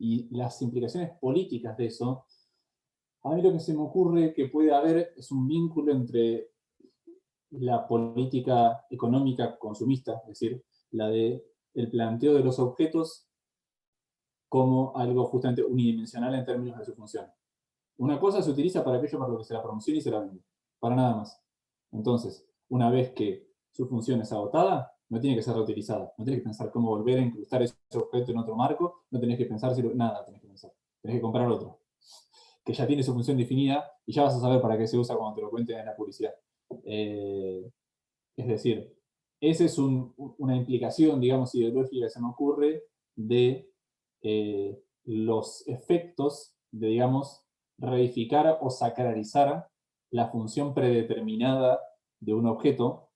y las implicaciones políticas de eso, a mí lo que se me ocurre que puede haber es un vínculo entre la política económica consumista, es decir, la de el planteo de los objetos como algo justamente unidimensional en términos de su función. Una cosa se utiliza para aquello para lo que se la promociona y se la vende, para nada más. Entonces, una vez que su función es agotada, no tiene que ser reutilizada. No tenés que pensar cómo volver a incrustar ese objeto en otro marco, no tenés que pensar nada, tenés que pensar. Tenés que comprar otro, que ya tiene su función definida y ya vas a saber para qué se usa cuando te lo cuenten en la publicidad. Es decir, esa es una implicación, digamos, ideológica que se me ocurre de los efectos de, digamos, reificar o sacralizar la función predeterminada de un objeto,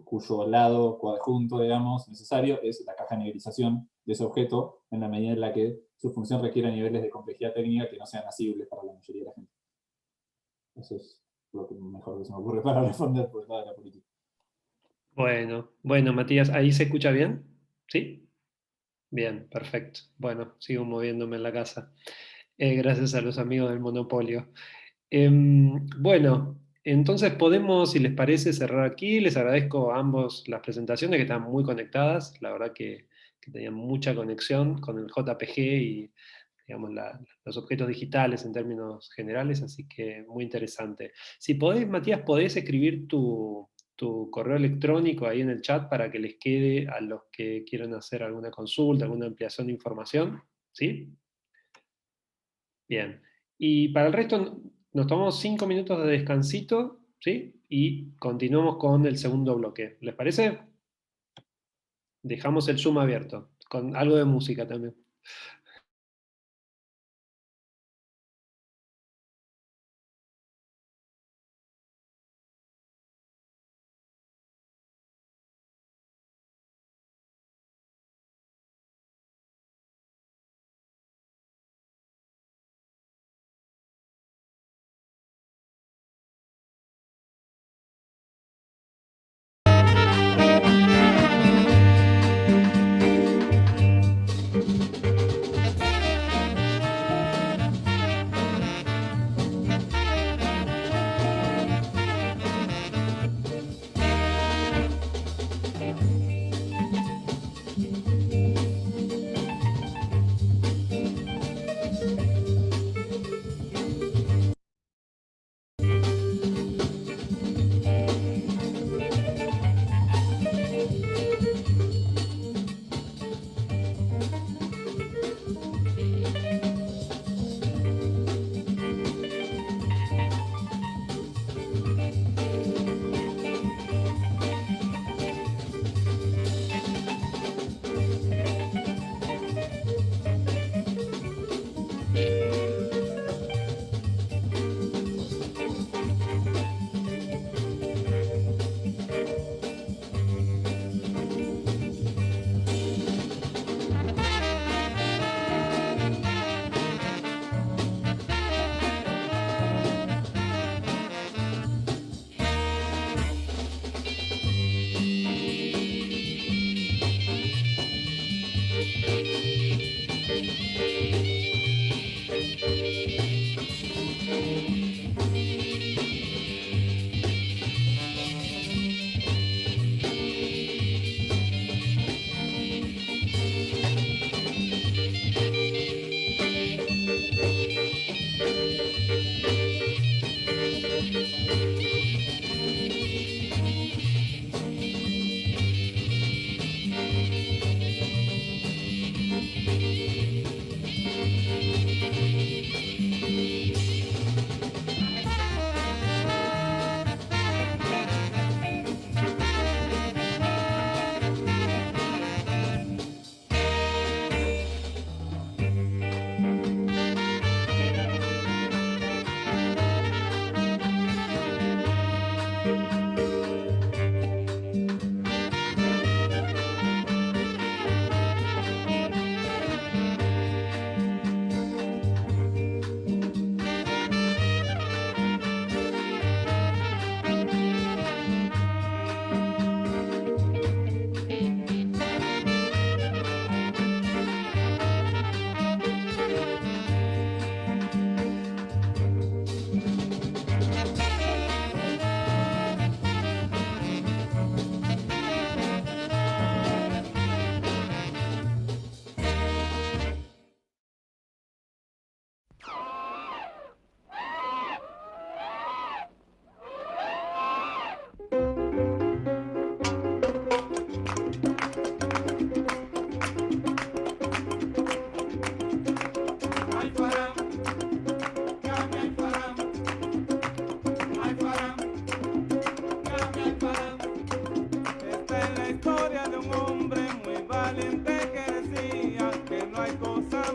cuyo lado coadjunto, digamos, necesario es la caja de negrización de ese objeto, en la medida en la que su función requiere niveles de complejidad técnica que no sean asibles para la mayoría de la gente. Eso es lo que mejor que se me ocurre para responder por toda la política. Bueno, Matías, ¿ahí se escucha bien? ¿Sí? Bien, perfecto. Bueno, sigo moviéndome en la casa. Gracias a los amigos del Monopolio. Bueno, entonces podemos, si les parece, cerrar aquí. Les agradezco a ambos las presentaciones que están muy conectadas. La verdad que tenían mucha conexión con el JPG y digamos, los objetos digitales en términos generales, así que muy interesante. Si podés, Matías, podés escribir tu correo electrónico ahí en el chat para que les quede a los que quieran hacer alguna consulta, alguna ampliación de información. ¿Sí? Bien. Y para el resto nos tomamos 5 minutos de descansito, ¿sí? Y continuamos con el segundo bloque. ¿Les parece? Dejamos el Zoom abierto, con algo de música también.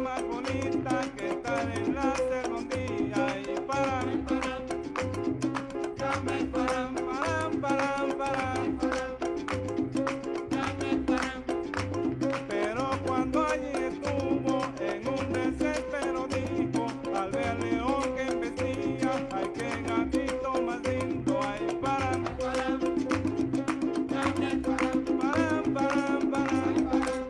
más bonita que estar en la servondía y paran, paran, paran, paran, paran, paran, pero cuando allí estuvo en un desespero dijo al ver león que embestía, ay qué gatito más lindo, ay paran, paran, paran, paran, paran, paran, paran, paran.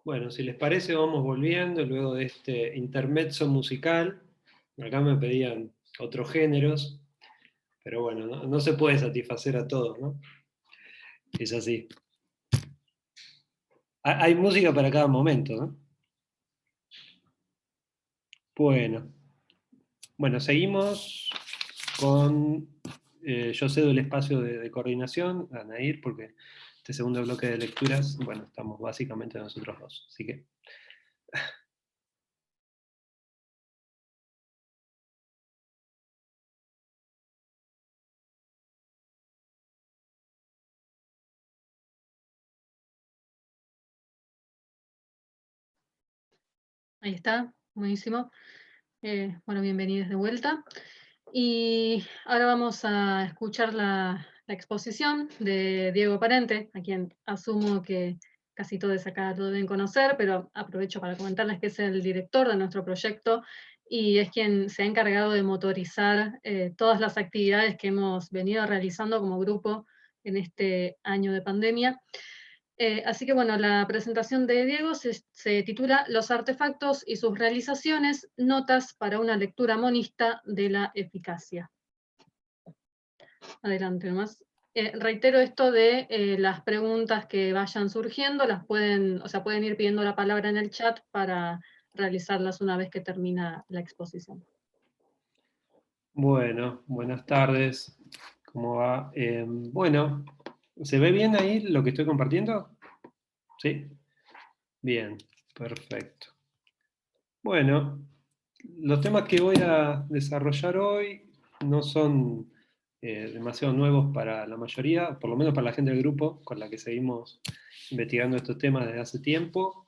Bueno, si les parece vamos volviendo luego de este intermezzo musical. Acá me pedían otros géneros, pero bueno, no se puede satisfacer a todos, ¿no? Es así. Hay música para cada momento, ¿no? Bueno, seguimos con yo cedo el espacio de coordinación a Nair, porque este segundo bloque de lecturas, bueno, estamos básicamente nosotros dos, así que... Ahí está, buenísimo. Bueno, bienvenidos de vuelta. Y ahora vamos a escuchar la exposición de Diego Parente, a quien asumo que casi todos acá lo deben conocer, pero aprovecho para comentarles que es el director de nuestro proyecto y es quien se ha encargado de motorizar todas las actividades que hemos venido realizando como grupo en este año de pandemia. Así que bueno, la presentación de Diego se titula Los artefactos y sus realizaciones, notas para una lectura monista de la eficacia. Adelante nomás. Reitero esto de las preguntas que vayan surgiendo, pueden ir pidiendo la palabra en el chat para realizarlas una vez que termina la exposición. Bueno, buenas tardes. ¿Cómo va? Bueno, ¿se ve bien ahí lo que estoy compartiendo? ¿Sí? Bien, perfecto. Bueno, los temas que voy a desarrollar hoy no son demasiado nuevos para la mayoría, por lo menos para la gente del grupo con la que seguimos investigando estos temas desde hace tiempo.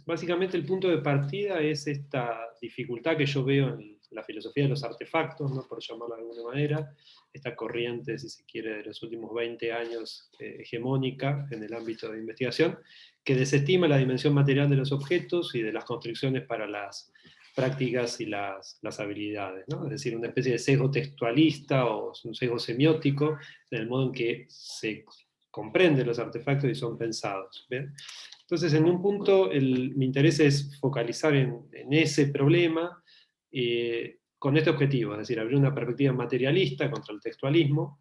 Básicamente el punto de partida es esta dificultad que yo veo en la filosofía de los artefactos, ¿no? Por llamarlo de alguna manera, esta corriente, si se quiere, de los últimos 20 años hegemónica en el ámbito de investigación, que desestima la dimensión material de los objetos y de las construcciones para las prácticas y las habilidades, ¿no? Es decir, una especie de sesgo textualista o un sesgo semiótico en el modo en que se comprenden los artefactos y son pensados. ¿Bien? Entonces, en un punto, mi interés es focalizar en ese problema con este objetivo, es decir, abrir una perspectiva materialista contra el textualismo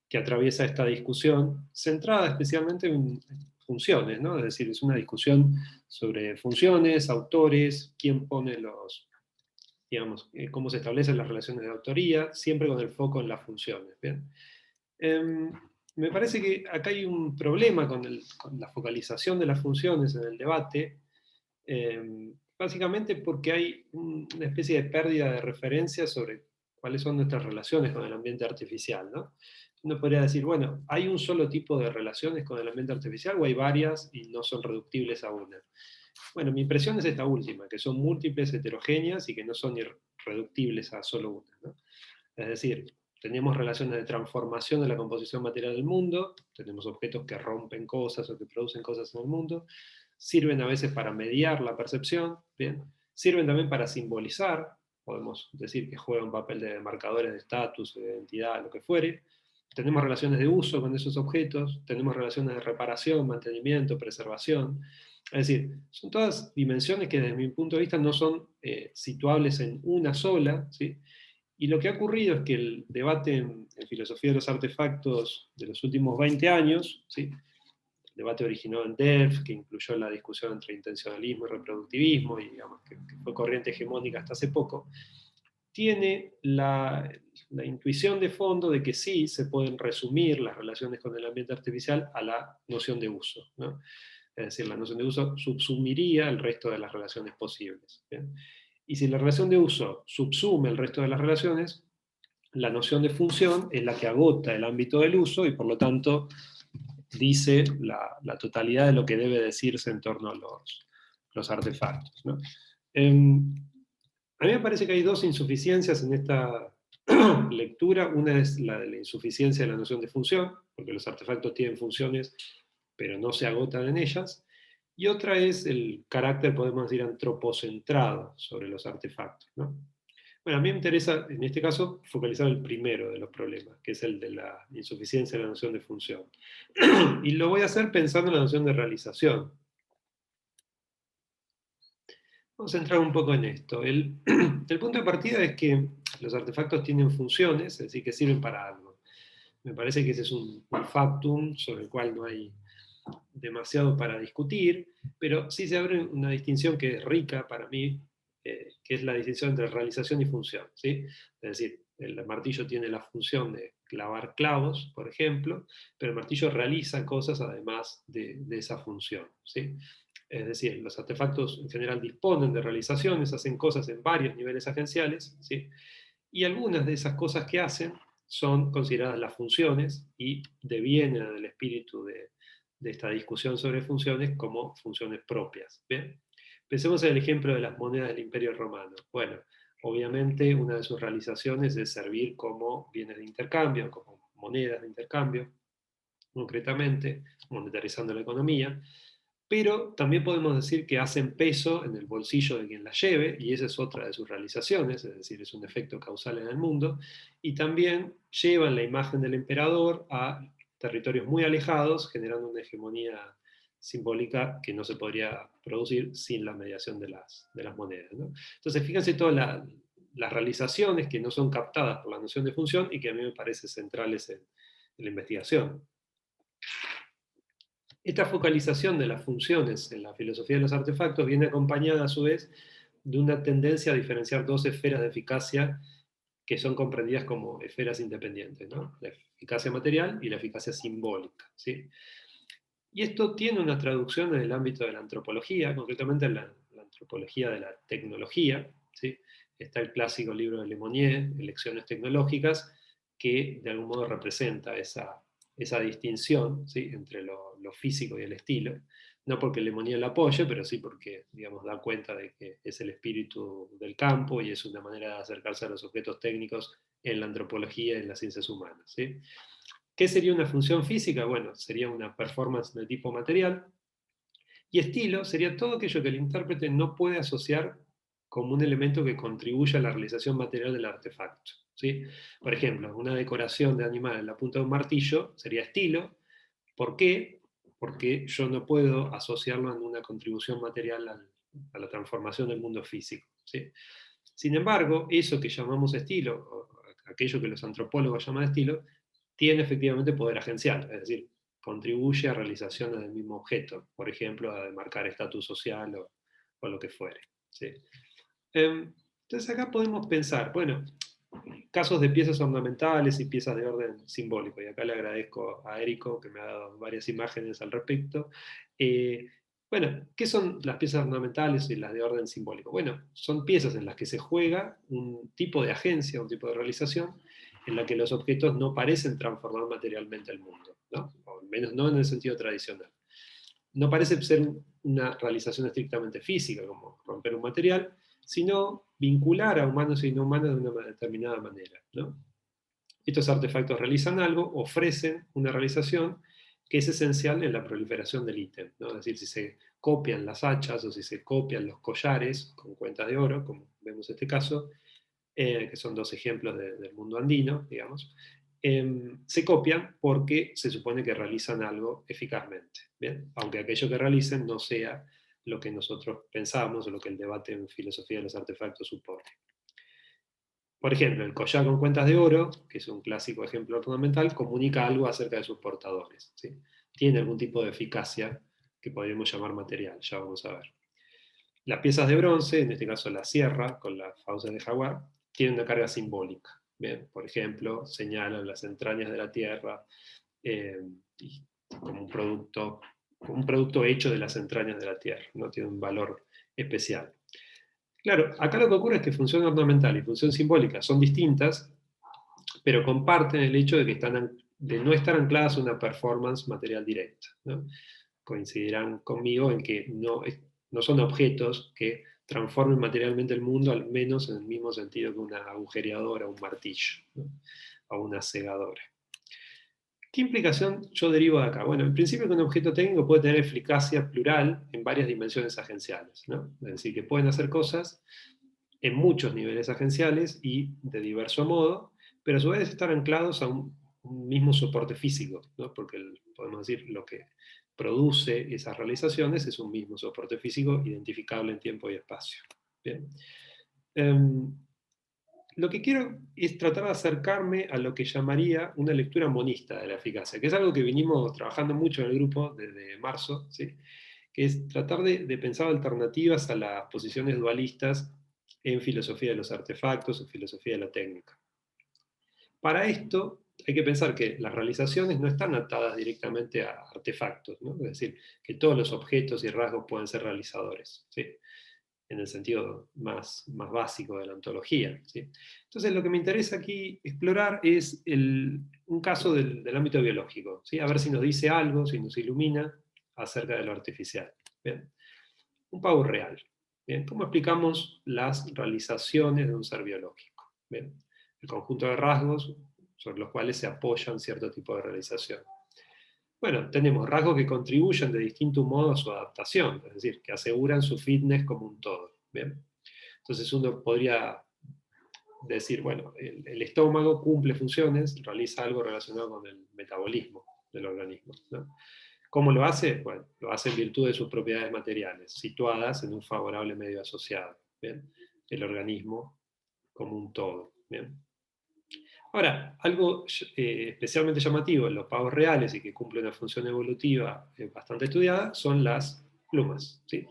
que atraviesa esta discusión, centrada especialmente en funciones, ¿no? Es decir, es una discusión sobre funciones, autores, quién pone digamos, cómo se establecen las relaciones de autoría, siempre con el foco en las funciones. ¿Bien? Me parece que acá hay un problema con la focalización de las funciones en el debate, básicamente porque hay una especie de pérdida de referencia sobre cuáles son nuestras relaciones con el ambiente artificial, ¿no? Uno podría decir, bueno, ¿hay un solo tipo de relaciones con el ambiente artificial o hay varias y no son reductibles a una? Bueno, mi impresión es esta última, que son múltiples, heterogéneas y que no son reductibles a solo una, ¿no? Es decir, tenemos relaciones de transformación de la composición material del mundo, tenemos objetos que rompen cosas o que producen cosas en el mundo, sirven a veces para mediar la percepción, ¿bien? Sirven también para simbolizar, podemos decir que juegan un papel de marcadores de estatus, de identidad, lo que fuere. Tenemos relaciones de uso con esos objetos, tenemos relaciones de reparación, mantenimiento, preservación. Es decir, son todas dimensiones que desde mi punto de vista no son situables en una sola, ¿sí? Y lo que ha ocurrido es que el debate en filosofía de los artefactos de los últimos 20 años, ¿sí? El debate originó en Delft, que incluyó la discusión entre intencionalismo y reproductivismo, y digamos que fue corriente hegemónica hasta hace poco, tiene la intuición de fondo de que sí se pueden resumir las relaciones con el ambiente artificial a la noción de uso, ¿no? Es decir, la noción de uso subsumiría el resto de las relaciones posibles. ¿Bien? Y si la relación de uso subsume el resto de las relaciones, la noción de función es la que agota el ámbito del uso y por lo tanto dice la totalidad de lo que debe decirse en torno a los artefactos, ¿no? A mí me parece que hay dos insuficiencias en esta lectura. Una es la de la insuficiencia de la noción de función, porque los artefactos tienen funciones, pero no se agotan en ellas. Y otra es el carácter, podemos decir, antropocentrado sobre los artefactos, ¿no? Bueno, a mí me interesa, en este caso, focalizar el primero de los problemas, que es el de la insuficiencia de la noción de función. Y lo voy a hacer pensando en la noción de realización. Vamos a entrar un poco en esto. El punto de partida es que los artefactos tienen funciones, es decir, que sirven para algo. Me parece que ese es un factum sobre el cual no hay demasiado para discutir, pero sí se abre una distinción que es rica para mí, que es la distinción entre realización y función, ¿sí? Es decir, el martillo tiene la función de clavar clavos, por ejemplo, pero el martillo realiza cosas además de esa función, ¿sí? Es decir, los artefactos en general disponen de realizaciones, hacen cosas en varios niveles agenciales, ¿sí? Y algunas de esas cosas que hacen son consideradas las funciones y devienen del espíritu de esta discusión sobre funciones como funciones propias. ¿Bien? Pensemos en el ejemplo de las monedas del Imperio Romano. Bueno, obviamente una de sus realizaciones es servir como bienes de intercambio, como monedas de intercambio, concretamente, monetarizando la economía, pero también podemos decir que hacen peso en el bolsillo de quien la lleve, y esa es otra de sus realizaciones, es decir, es un efecto causal en el mundo, y también llevan la imagen del emperador a territorios muy alejados, generando una hegemonía simbólica que no se podría producir sin la mediación de las monedas, ¿no? Entonces, fíjense todas las realizaciones que no son captadas por la noción de función y que a mí me parecen centrales en la investigación. Esta focalización de las funciones en la filosofía de los artefactos viene acompañada a su vez de una tendencia a diferenciar dos esferas de eficacia que son comprendidas como esferas independientes, ¿no? La eficacia material y la eficacia simbólica, ¿sí? Y esto tiene una traducción en el ámbito de la antropología, concretamente en la antropología de la tecnología, ¿sí? Está el clásico libro de Le Monnier, Elecciones tecnológicas, que de algún modo representa esa distinción, ¿sí? Entre lo físico y el estilo, no porque Le Monnier la apoye, pero sí porque, digamos, da cuenta de que es el espíritu del campo y es una manera de acercarse a los objetos técnicos en la antropología y en las ciencias humanas, ¿sí? ¿Qué sería una función física? Bueno, sería una performance de tipo material, y estilo sería todo aquello que el intérprete no puede asociar como un elemento que contribuya a la realización material del artefacto, ¿sí? Por ejemplo, una decoración de animal en la punta de un martillo sería estilo. ¿Por qué? Porque yo no puedo asociarlo en una contribución material a la transformación del mundo físico, ¿sí? Sin embargo, eso que llamamos estilo, o aquello que los antropólogos llaman estilo, tiene efectivamente poder agencial, es decir, contribuye a realizaciones del mismo objeto, por ejemplo, a demarcar estatus social o lo que fuere, ¿sí? Entonces acá podemos pensar, bueno, casos de piezas ornamentales y piezas de orden simbólico, y acá le agradezco a Érico que me ha dado varias imágenes al respecto. Bueno, ¿qué son las piezas ornamentales y las de orden simbólico? Bueno, son piezas en las que se juega un tipo de agencia, un tipo de realización, en la que los objetos no parecen transformar materialmente el mundo, ¿no? O al menos no en el sentido tradicional. No parece ser una realización estrictamente física, como romper un material, sino vincular a humanos y no humanos de una determinada manera, ¿no? Estos artefactos realizan algo, ofrecen una realización que es esencial en la proliferación del ítem, ¿no? Es decir, si se copian las hachas o si se copian los collares con cuentas de oro, como vemos en este caso, que son dos ejemplos del mundo andino, digamos, se copian porque se supone que realizan algo eficazmente, ¿bien? Aunque aquello que realicen no sea lo que nosotros pensamos o lo que el debate en filosofía de los artefactos supone. Por ejemplo, el collar con cuentas de oro, que es un clásico ejemplo ornamental, comunica algo acerca de sus portadores, ¿sí? Tiene algún tipo de eficacia que podríamos llamar material, ya vamos a ver. Las piezas de bronce, en este caso la sierra con las fauces de jaguar, tienen una carga simbólica. ¿Bien? Por ejemplo, señalan las entrañas de la tierra como un producto hecho de las entrañas de la tierra, no tiene un valor especial. Claro, acá lo que ocurre es que función ornamental y función simbólica son distintas, pero comparten el hecho de no estar ancladas a una performance material directa, ¿no? Coincidirán conmigo en que no son objetos que transformen materialmente el mundo, al menos en el mismo sentido que una agujereadora, un martillo, ¿no? O una segadora. ¿Qué implicación yo derivo de acá? Bueno, en principio que un objeto técnico puede tener eficacia plural en varias dimensiones agenciales, ¿no? Es decir, que pueden hacer cosas en muchos niveles agenciales y de diverso modo, pero a su vez estar anclados a un mismo soporte físico, ¿no? Porque podemos decir lo que produce esas realizaciones es un mismo soporte físico identificable en tiempo y espacio. Bien. Lo que quiero es tratar de acercarme a lo que llamaría una lectura monista de la eficacia, que es algo que venimos trabajando mucho en el grupo desde marzo, ¿sí? Que es tratar de pensar alternativas a las posiciones dualistas en filosofía de los artefactos o filosofía de la técnica. Para esto hay que pensar que las realizaciones no están atadas directamente a artefactos, ¿no? Es decir, que todos los objetos y rasgos pueden ser realizadores, ¿sí? En el sentido más básico de la ontología, ¿sí? Entonces lo que me interesa aquí explorar es un caso del ámbito biológico, ¿sí? A ver si nos dice algo, si nos ilumina acerca de lo artificial. ¿Bien? Un pavo real. ¿Bien? ¿Cómo explicamos las realizaciones de un ser biológico? ¿Bien? El conjunto de rasgos sobre los cuales se apoyan cierto tipo de realización. Bueno, tenemos rasgos que contribuyen de distinto modo a su adaptación, es decir, que aseguran su fitness como un todo. ¿Bien? Entonces uno podría decir, bueno, el estómago cumple funciones, realiza algo relacionado con el metabolismo del organismo, ¿no? ¿Cómo lo hace? Bueno, lo hace en virtud de sus propiedades materiales, situadas en un favorable medio asociado. ¿Bien? El organismo como un todo. ¿Bien? Ahora, algo especialmente llamativo en los pavos reales y que cumple una función evolutiva bastante estudiada son las plumas, ¿sí?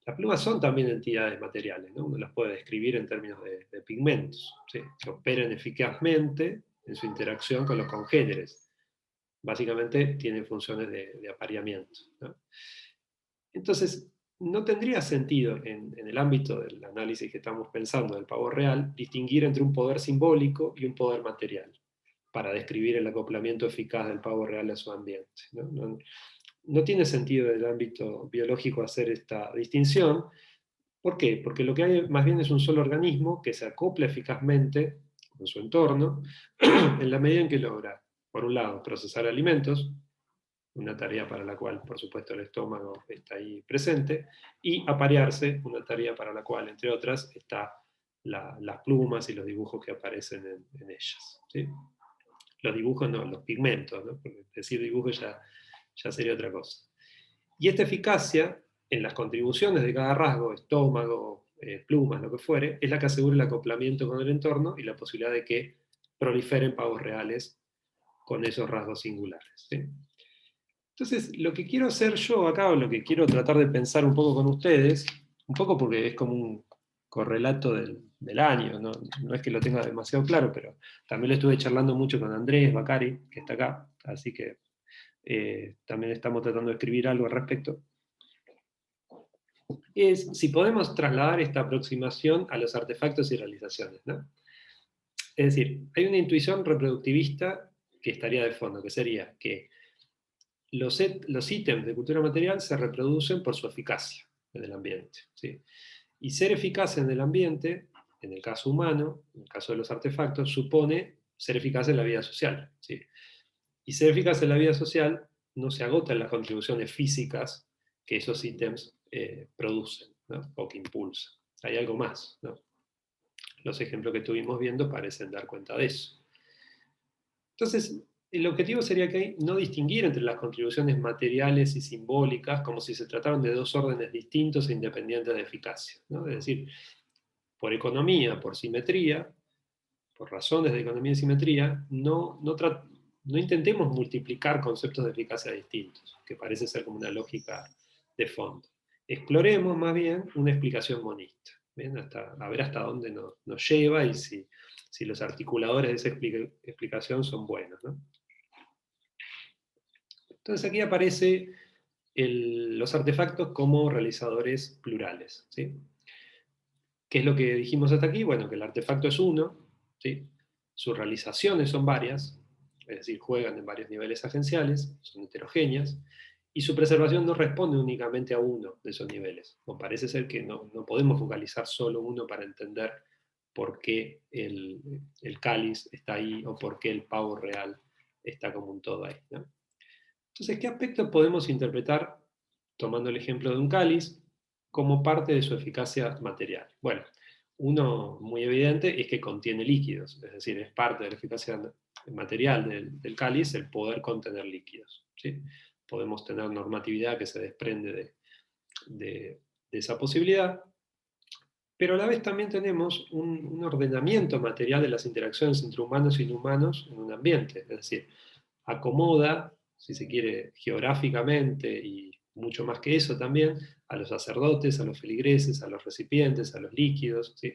Las plumas son también entidades materiales, ¿no? Uno las puede describir en términos de pigmentos, ¿sí? Que operan eficazmente en su interacción con los congéneres. Básicamente tienen funciones de apareamiento, ¿no? Entonces, no tendría sentido en el ámbito del análisis que estamos pensando del pavo real distinguir entre un poder simbólico y un poder material para describir el acoplamiento eficaz del pavo real a su ambiente, ¿no? No tiene sentido en el ámbito biológico hacer esta distinción. ¿Por qué? Porque lo que hay más bien es un solo organismo que se acopla eficazmente con su entorno en la medida en que logra, por un lado, procesar alimentos, una tarea para la cual, por supuesto, el estómago está ahí presente, y aparearse, una tarea para la cual, entre otras, están las plumas y los dibujos que aparecen en ellas, ¿sí? Los dibujos no, los pigmentos, ¿no? Porque decir dibujo ya sería otra cosa. Y esta eficacia en las contribuciones de cada rasgo, estómago, plumas, lo que fuere, es la que asegura el acoplamiento con el entorno y la posibilidad de que proliferen pavos reales con esos rasgos singulares, ¿sí? Entonces, lo que quiero hacer yo acá, o lo que quiero tratar de pensar un poco con ustedes, un poco porque es como un correlato del año, no es que lo tenga demasiado claro, pero también lo estuve charlando mucho con Andrés Bacari, que está acá, así que también estamos tratando de escribir algo al respecto. Es si podemos trasladar esta aproximación a los artefactos y realizaciones, ¿no? Es decir, hay una intuición reproductivista que estaría de fondo, que sería que los ítems de cultura material se reproducen por su eficacia en el ambiente, ¿sí? Y ser eficaz en el ambiente, en el caso humano, en el caso de los artefactos, supone ser eficaz en la vida social, ¿sí? Y ser eficaz en la vida social no se agota en las contribuciones físicas que esos ítems producen, ¿no? O que impulsan. Hay algo más, ¿no? Los ejemplos que estuvimos viendo parecen dar cuenta de eso. Entonces, el objetivo sería que no distinguir entre las contribuciones materiales y simbólicas como si se trataran de dos órdenes distintos e independientes de eficacia, ¿no? Es decir, por economía, por simetría, por razones de economía y simetría, no intentemos multiplicar conceptos de eficacia distintos, que parece ser como una lógica de fondo. Exploremos más bien una explicación monista, ¿bien? A ver hasta dónde nos lleva y si los articuladores de esa explicación son buenos, ¿no? Entonces aquí aparece los artefactos como realizadores plurales, ¿sí? ¿Qué es lo que dijimos hasta aquí? Bueno, que el artefacto es uno, ¿sí? Sus realizaciones son varias, es decir, juegan en varios niveles agenciales, son heterogéneas, y su preservación no responde únicamente a uno de esos niveles. O parece ser que no podemos focalizar solo uno para entender por qué el cáliz está ahí o por qué el pavo real está como un todo ahí, ¿no? Entonces, ¿qué aspectos podemos interpretar, tomando el ejemplo de un cáliz, como parte de su eficacia material? Bueno, Uno muy evidente es que contiene líquidos, es decir, es parte de la eficacia material del cáliz el poder contener líquidos, ¿sí? Podemos tener normatividad que se desprende de esa posibilidad, pero a la vez también tenemos un ordenamiento material de las interacciones entre humanos y inhumanos en un ambiente, es decir, acomoda, si se quiere, geográficamente y mucho más que eso también, a los sacerdotes, a los feligreses, a los recipientes, a los líquidos, ¿sí?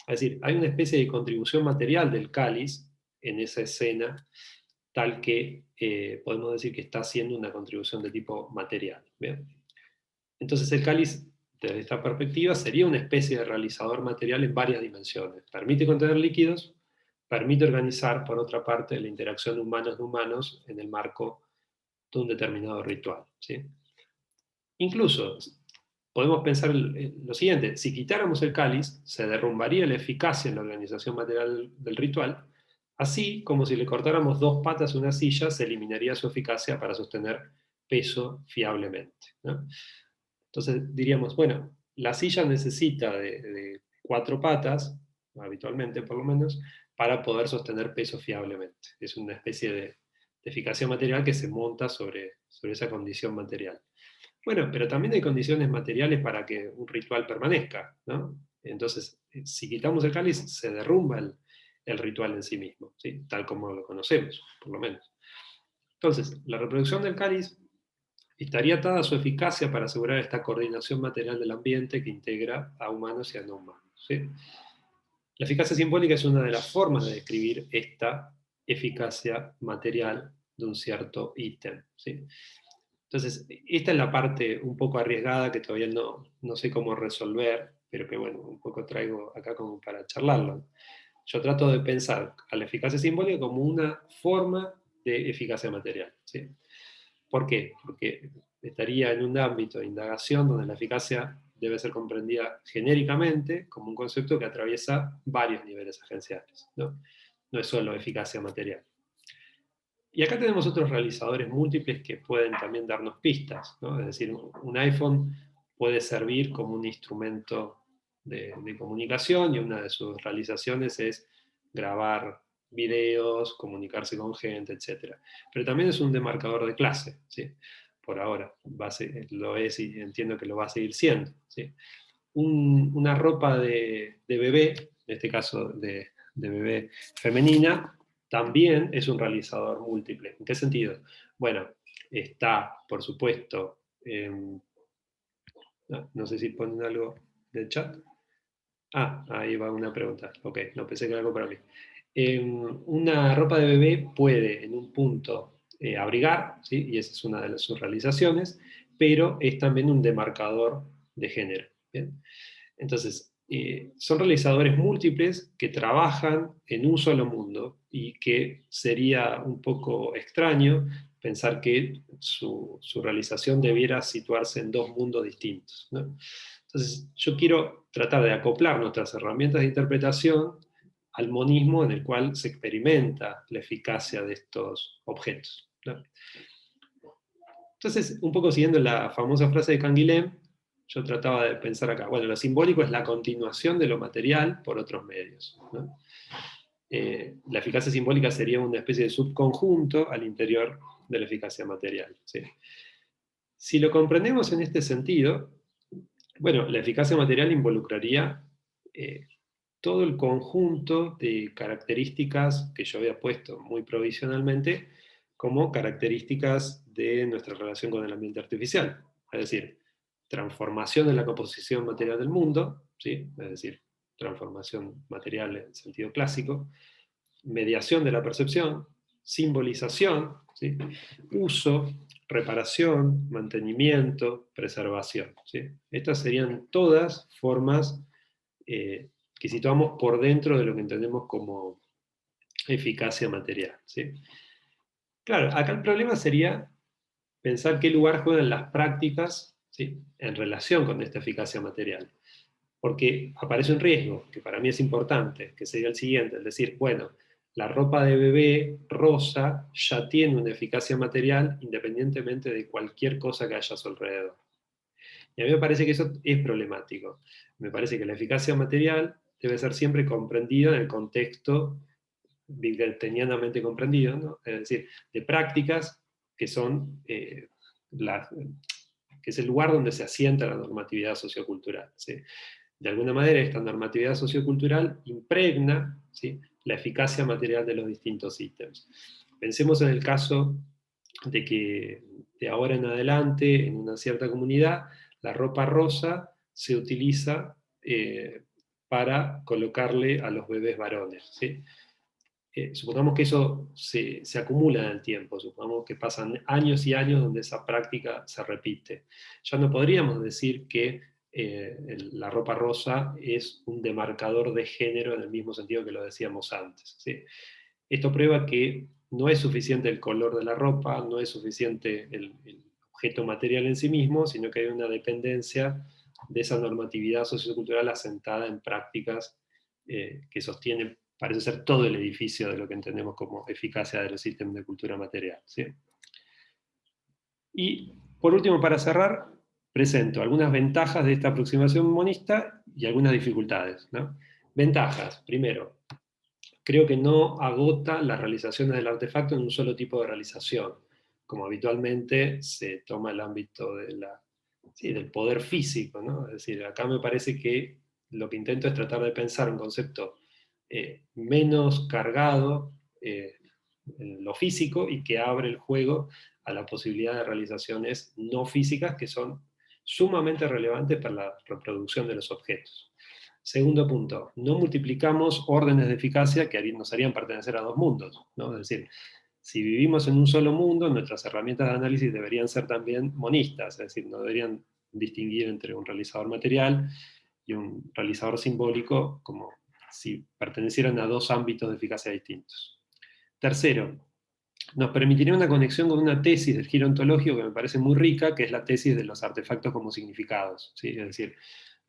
Es decir, hay una especie de contribución material del cáliz en esa escena, tal que podemos decir que está haciendo una contribución de tipo material. ¿Bien? Entonces el cáliz, desde esta perspectiva, sería una especie de realizador material en varias dimensiones. Permite contener líquidos, permite organizar, por otra parte, la interacción humanos-humanos en el marco de un determinado ritual, ¿sí? Incluso, podemos pensar lo siguiente: si quitáramos el cáliz, se derrumbaría la eficacia en la organización material del ritual, así como si le cortáramos 2 patas a una silla, se eliminaría su eficacia para sostener peso fiablemente, ¿no? Entonces diríamos, bueno, la silla necesita de 4 patas, habitualmente por lo menos, para poder sostener peso fiablemente. Es una especie de eficacia material que se monta sobre esa condición material. Bueno, pero también hay condiciones materiales para que un ritual permanezca, ¿no? Entonces, si quitamos el cáliz, se derrumba el ritual en sí mismo, ¿sí? Tal como lo conocemos, por lo menos. Entonces, la reproducción del cáliz estaría atada a su eficacia para asegurar esta coordinación material del ambiente que integra a humanos y a no humanos, ¿sí? La eficacia simbólica es una de las formas de describir esta eficacia material de un cierto ítem, ¿sí? Entonces, esta es la parte un poco arriesgada que todavía no sé cómo resolver, pero que bueno, un poco traigo acá como para charlarlo. Yo trato de pensar a la eficacia simbólica como una forma de eficacia material, ¿sí? ¿Por qué? Porque estaría en un ámbito de indagación donde la eficacia debe ser comprendida genéricamente como un concepto que atraviesa varios niveles agenciales, ¿no? No es solo eficacia material. Y acá tenemos otros realizadores múltiples que pueden también darnos pistas, ¿no? Es decir, un iPhone puede servir como un instrumento de comunicación, y una de sus realizaciones es grabar videos, comunicarse con gente, etc. Pero también es un demarcador de clase, ¿sí? Por ahora lo es y entiendo que lo va a seguir siendo, ¿sí? Una ropa de bebé, en este caso de bebé femenina, también es un realizador múltiple. ¿En qué sentido? Bueno, está, por supuesto, no sé si ponen algo del chat. Ah, ahí va una pregunta. Ok, no pensé que era algo para mí. Una ropa de bebé puede, en un punto, abrigar, ¿sí? Y esa es una de sus realizaciones, pero es también un demarcador de género, ¿bien? Entonces, son realizadores múltiples que trabajan en un solo mundo, y que sería un poco extraño pensar que su realización debiera situarse en 2 mundos distintos, ¿no? Entonces, yo quiero tratar de acoplar nuestras herramientas de interpretación al monismo en el cual se experimenta la eficacia de estos objetos, ¿no? Entonces, un poco siguiendo la famosa frase de Canguilhem, yo trataba de pensar acá, bueno, lo simbólico es la continuación de lo material por otros medios, ¿no? La eficacia simbólica sería una especie de subconjunto al interior de la eficacia material, ¿sí? Si lo comprendemos en este sentido, bueno, la eficacia material involucraría todo el conjunto de características que yo había puesto muy provisionalmente como características de nuestra relación con el ambiente artificial. Es decir, transformación de la composición material del mundo, ¿sí? Es decir, transformación material en sentido clásico, mediación de la percepción, simbolización, ¿sí? Uso, reparación, mantenimiento, preservación, ¿sí? Estas serían todas formas que situamos por dentro de lo que entendemos como eficacia material, ¿sí? Claro, acá el problema sería pensar qué lugar juegan las prácticas, ¿sí?, en relación con esta eficacia material. Porque aparece un riesgo, que para mí es importante, que sería el siguiente: es decir, bueno, la ropa de bebé rosa ya tiene una eficacia material independientemente de cualquier cosa que haya a su alrededor. Y a mí me parece que eso es problemático. Me parece que la eficacia material debe ser siempre comprendido en el contexto wittgensteinianamente comprendido, ¿no? Es decir, de prácticas que son que es el lugar donde se asienta la normatividad sociocultural, ¿sí? De alguna manera, esta normatividad sociocultural impregna, ¿sí?, la eficacia material de los distintos ítems. Pensemos en el caso de que de ahora en adelante, en una cierta comunidad, la ropa rosa se utiliza para colocarle a los bebés varones, ¿sí? Supongamos que eso se acumula en el tiempo, supongamos que pasan años y años donde esa práctica se repite. Ya no podríamos decir que la ropa rosa es un demarcador de género en el mismo sentido que lo decíamos antes, ¿sí? Esto prueba que no es suficiente el color de la ropa, no es suficiente el objeto material en sí mismo, sino que hay una dependencia de esa normatividad sociocultural asentada en prácticas que sostienen, parece ser, todo el edificio de lo que entendemos como eficacia de los sistemas de cultura material, ¿sí? Y por último, para cerrar, presento algunas ventajas de esta aproximación monista y algunas dificultades, ¿no? Ventajas, primero, creo que no agota las realizaciones del artefacto en un solo tipo de realización, como habitualmente se toma el ámbito de del poder físico, ¿no? Es decir, acá me parece que lo que intento es tratar de pensar un concepto menos cargado en lo físico y que abre el juego a la posibilidad de realizaciones no físicas que son sumamente relevantes para la reproducción de los objetos. Segundo punto, no multiplicamos órdenes de eficacia que nos harían pertenecer a dos mundos, ¿no? Es decir, si vivimos en un solo mundo, nuestras herramientas de análisis deberían ser también monistas, es decir, no deberían distinguir entre un realizador material y un realizador simbólico como si pertenecieran a dos ámbitos de eficacia distintos. Tercero, nos permitiría una conexión con una tesis del giro ontológico que me parece muy rica, que es la tesis de los artefactos como significados, ¿sí? Es decir,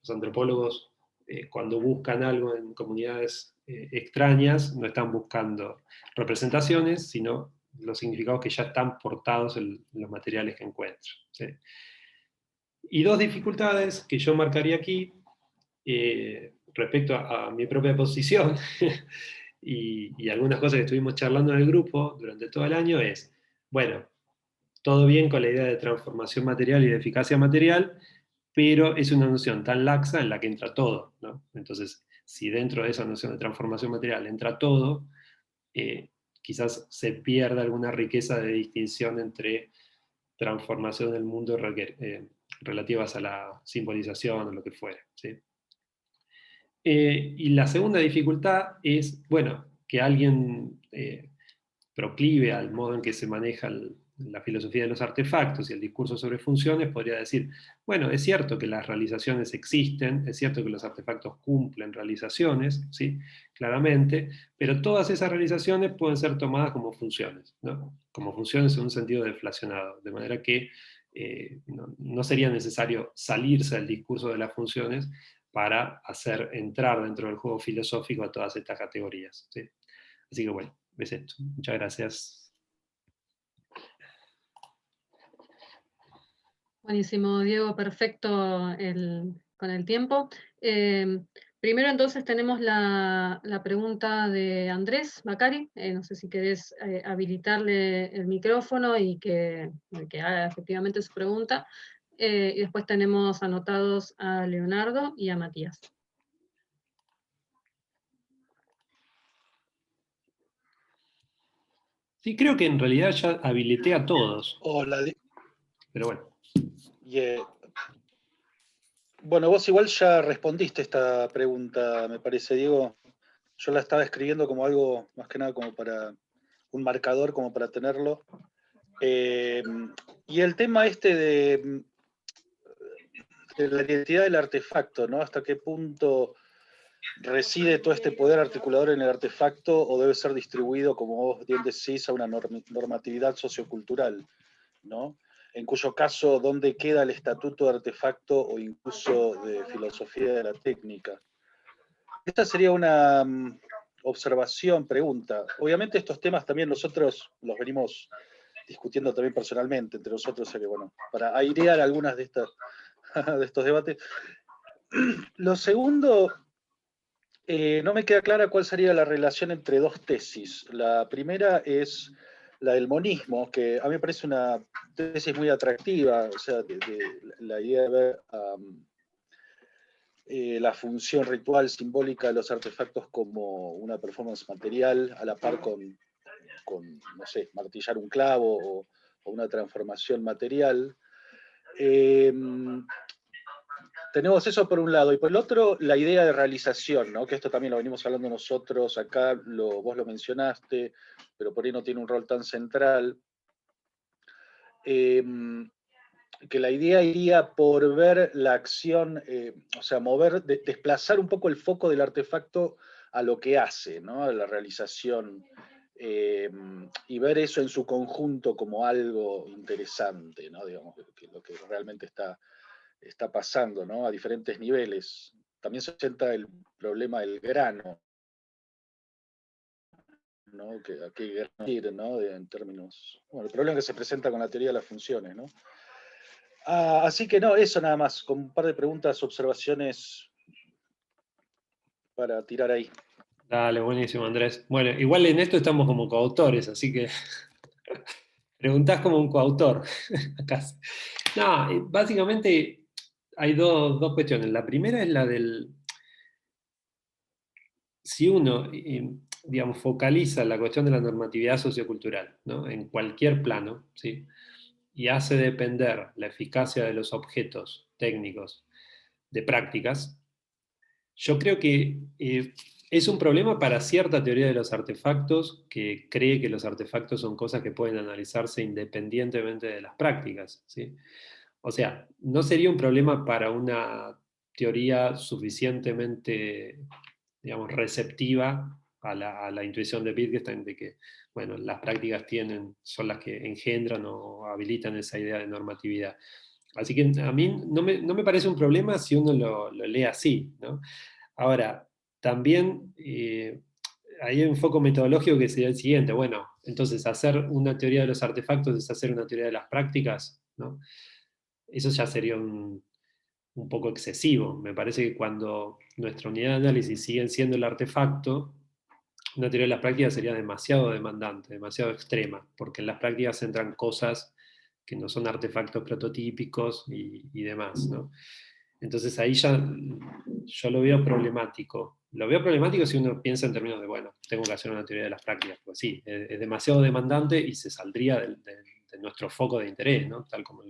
los antropólogos cuando buscan algo en comunidades extrañas, no están buscando representaciones, sino los significados que ya están portados en los materiales que encuentran, ¿sí? Y dos dificultades que yo marcaría aquí, respecto a mi propia posición, y algunas cosas que estuvimos charlando en el grupo durante todo el año, es, bueno, todo bien con la idea de transformación material y de eficacia material, pero es una noción tan laxa en la que entra todo, ¿no? Entonces, si dentro de esa noción de transformación material entra todo, quizás se pierda alguna riqueza de distinción entre transformación del mundo relativas a la simbolización o lo que fuere, ¿sí? Y la segunda dificultad es, bueno, que alguien proclive al modo en que se maneja la filosofía de los artefactos y el discurso sobre funciones, podría decir, bueno, es cierto que las realizaciones existen, es cierto que los artefactos cumplen realizaciones, ¿sí?, claramente, pero todas esas realizaciones pueden ser tomadas como funciones, ¿no? Como funciones en un sentido deflacionado, de manera que no sería necesario salirse del discurso de las funciones para hacer entrar dentro del juego filosófico a todas estas categorías, ¿sí? Así que bueno, es esto. Muchas gracias. Buenísimo, Diego, perfecto con el tiempo. Primero entonces tenemos la pregunta de Andrés Macari. No sé si querés habilitarle el micrófono y que haga efectivamente su pregunta. Y después tenemos anotados a Leonardo y a Matías. Sí, creo que en realidad ya habilité a todos. Hola, pero bueno. Bueno, vos igual ya respondiste esta pregunta, me parece, Diego. Yo la estaba escribiendo como algo, más que nada, como para un marcador, como para tenerlo. Y el tema este de la identidad del artefacto, ¿no? ¿Hasta qué punto reside todo este poder articulador en el artefacto o debe ser distribuido, como vos bien decís, a una normatividad sociocultural, ¿no? En cuyo caso, ¿dónde queda el estatuto de artefacto o incluso de filosofía de la técnica? Esta sería una observación, pregunta. Obviamente estos temas también nosotros los venimos discutiendo también personalmente entre nosotros, o sea que, bueno, para airear algunas de estos debates. Lo segundo No me queda clara cuál sería la relación entre dos tesis. La primera es la del monismo, que a mí me parece una tesis muy atractiva, o sea, de la idea de ver la función ritual simbólica de los artefactos como una performance material a la par con no sé, martillar un clavo o una transformación material. Tenemos eso por un lado, y por el otro, la idea de realización, ¿no? Que esto también lo venimos hablando nosotros, acá vos lo mencionaste, pero por ahí no tiene un rol tan central. Que la idea iría por ver la acción, o sea, desplazar un poco el foco del artefacto a lo que hace, ¿no? A la realización, y ver eso en su conjunto como algo interesante, ¿no? Digamos, lo que realmente está pasando, ¿no? A diferentes niveles. También se presenta el problema del grano, ¿no? ¿A qué grano ir, ¿no? En términos, bueno, el problema que se presenta con la teoría de las funciones, ¿no? Así que no, eso nada más, con un par de preguntas, observaciones para tirar ahí. Dale, buenísimo, Andrés. Bueno, igual en esto estamos como coautores, así que preguntás como un coautor. Acá. No, básicamente hay dos cuestiones. La primera es la del... Si uno, digamos, focaliza la cuestión de la normatividad sociocultural, ¿no? En cualquier plano, ¿sí? Y hace depender la eficacia de los objetos técnicos de prácticas, yo creo que es un problema para cierta teoría de los artefactos que cree que los artefactos son cosas que pueden analizarse independientemente de las prácticas, ¿sí? O sea, no sería un problema para una teoría suficientemente, digamos, receptiva a la intuición de Wittgenstein de que, bueno, las prácticas son las que engendran o habilitan esa idea de normatividad. Así que a mí no me parece un problema si uno lo lee así, ¿no? Ahora, también hay un foco metodológico que sería el siguiente. Bueno, entonces hacer una teoría de los artefactos es hacer una teoría de las prácticas, ¿no? Eso ya sería un poco excesivo. Me parece que cuando nuestra unidad de análisis sigue siendo el artefacto, una teoría de las prácticas sería demasiado demandante, demasiado extrema, porque en las prácticas entran cosas que no son artefactos prototípicos y demás, ¿no? Entonces ahí ya yo lo veo problemático. Lo veo problemático si uno piensa en términos de, bueno, tengo que hacer una teoría de las prácticas, pues sí, es demasiado demandante y se saldría de nuestro foco de interés, ¿no? Tal como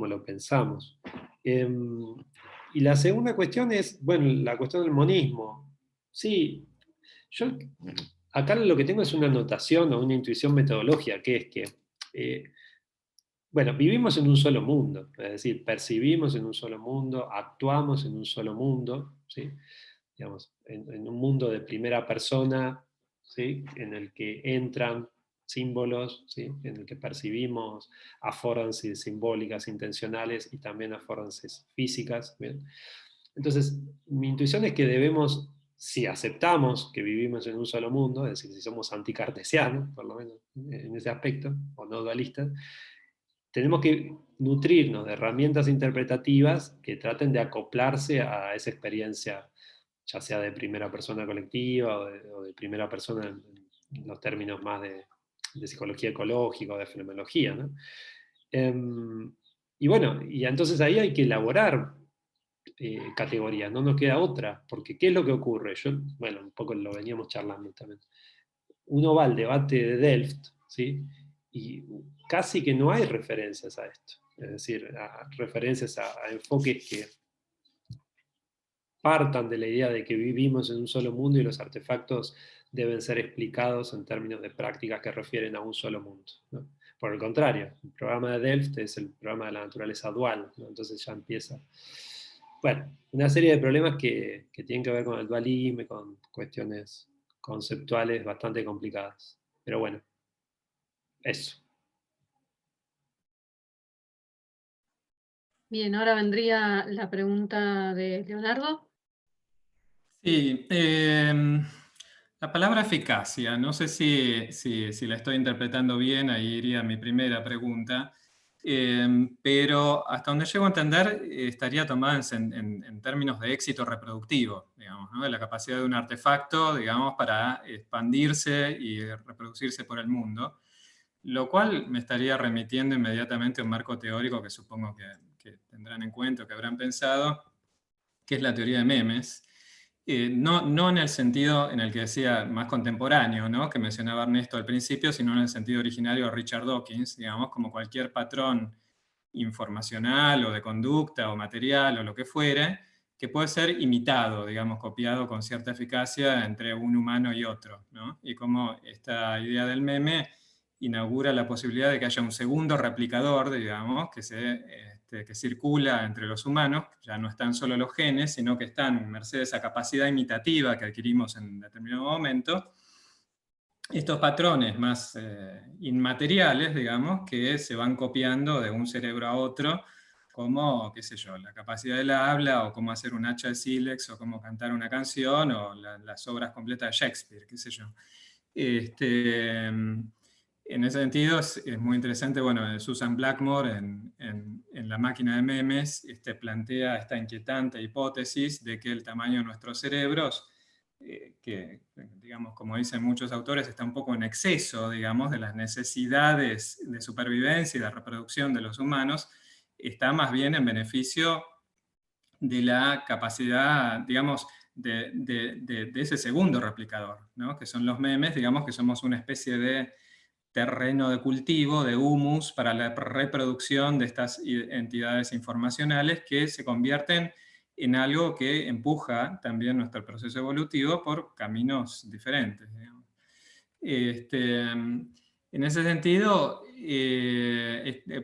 lo pensamos. Y la segunda cuestión es, bueno, la cuestión del monismo. Sí, yo acá lo que tengo es una notación o una intuición metodológica, que es que, bueno, vivimos en un solo mundo, es decir, percibimos en un solo mundo, actuamos en un solo mundo, ¿sí? Digamos, en un mundo de primera persona, ¿sí? En el que entran símbolos, ¿sí? En el que percibimos affordances simbólicas intencionales y también affordances físicas. ¿Bien? Entonces, mi intuición es que debemos, si aceptamos que vivimos en un solo mundo, es decir, si somos anticartesianos, por lo menos en ese aspecto, o no dualistas, tenemos que nutrirnos de herramientas interpretativas que traten de acoplarse a esa experiencia, ya sea de primera persona colectiva o de primera persona en los términos más de psicología ecológica o de fenomenología, ¿no? Y bueno, y entonces ahí hay que elaborar categorías, no nos queda otra, porque ¿qué es lo que ocurre? Bueno, un poco lo veníamos charlando también. Uno va al debate de Delft, ¿sí? Y casi que no hay referencias a esto, es decir, referencias a enfoques que partan de la idea de que vivimos en un solo mundo y los artefactos deben ser explicados en términos de prácticas que refieren a un solo mundo, ¿no? Por el contrario, el programa de Delft es el programa de la naturaleza dual, ¿no? Entonces ya empieza, bueno, una serie de problemas que tienen que ver con el dualismo y con cuestiones conceptuales bastante complicadas. Pero bueno, eso. Bien, ahora vendría la pregunta de Leonardo. Sí, la palabra eficacia, no sé si la estoy interpretando bien, ahí iría mi primera pregunta. pero hasta donde llego a entender, estaría tomada en términos de éxito reproductivo, digamos, ¿no? De la capacidad de un artefacto, digamos, para expandirse y reproducirse por el mundo, lo cual me estaría remitiendo inmediatamente a un marco teórico que supongo que tendrán en cuenta, que habrán pensado, que es la teoría de memes. No en el sentido en el que decía más contemporáneo, ¿no? Que mencionaba Ernesto al principio, sino en el sentido originario de Richard Dawkins, digamos, como cualquier patrón informacional o de conducta o material o lo que fuere, que puede ser imitado, digamos, copiado con cierta eficacia entre un humano y otro, ¿no? Y como esta idea del meme inaugura la posibilidad de que haya un segundo replicador, digamos, que circula entre los humanos, ya no están solo los genes, sino que están merced a esa capacidad imitativa que adquirimos en determinado momento, estos patrones más inmateriales, digamos, que se van copiando de un cerebro a otro, como, qué sé yo, la capacidad de la habla, o cómo hacer un hacha de sílex, o cómo cantar una canción, o las obras completas de Shakespeare, qué sé yo. En ese sentido es muy interesante, bueno, Susan Blackmore en La máquina de memes plantea esta inquietante hipótesis de que el tamaño de nuestros cerebros, que, digamos, como dicen muchos autores, está un poco en exceso, digamos, de las necesidades de supervivencia y de reproducción de los humanos, está más bien en beneficio de la capacidad, digamos, de ese segundo replicador, ¿no? Que son los memes, digamos que somos una especie de terreno de cultivo, de humus, para la reproducción de estas entidades informacionales que se convierten en algo que empuja también nuestro proceso evolutivo por caminos diferentes, digamos. En ese sentido,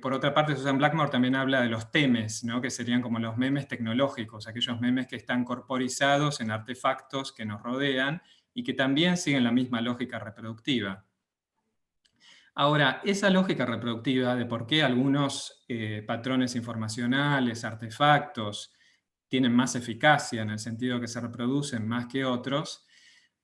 por otra parte, Susan Blackmore también habla de los temes, ¿no? Que serían como los memes tecnológicos, aquellos memes que están corporizados en artefactos que nos rodean y que también siguen la misma lógica reproductiva. Ahora, esa lógica reproductiva de por qué algunos patrones informacionales, artefactos, tienen más eficacia en el sentido que se reproducen más que otros,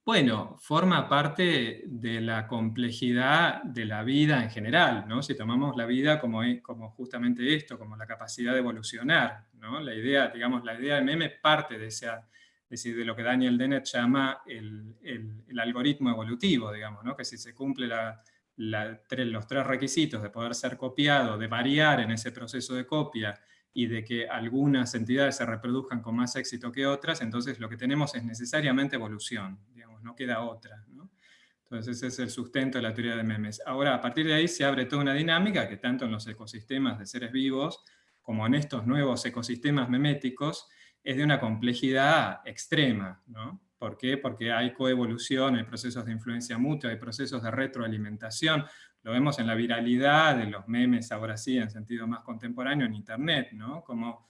bueno, forma parte de la complejidad de la vida en general, ¿no? Si tomamos la vida como justamente esto, como la capacidad de evolucionar, ¿no? La idea, digamos, la idea del meme parte de de lo que Daniel Dennett llama el algoritmo evolutivo, digamos, ¿no? Que si se cumple los tres requisitos de poder ser copiado, de variar en ese proceso de copia y de que algunas entidades se reproduzcan con más éxito que otras, entonces lo que tenemos es necesariamente evolución, digamos, no queda otra, ¿no? Entonces ese es el sustento de la teoría de memes. Ahora, a partir de ahí se abre toda una dinámica que tanto en los ecosistemas de seres vivos como en estos nuevos ecosistemas meméticos es de una complejidad extrema, ¿no? ¿Por qué? Porque hay coevolución, hay procesos de influencia mutua, hay procesos de retroalimentación. Lo vemos en la viralidad de los memes, ahora sí, en sentido más contemporáneo, en Internet, ¿no? Como,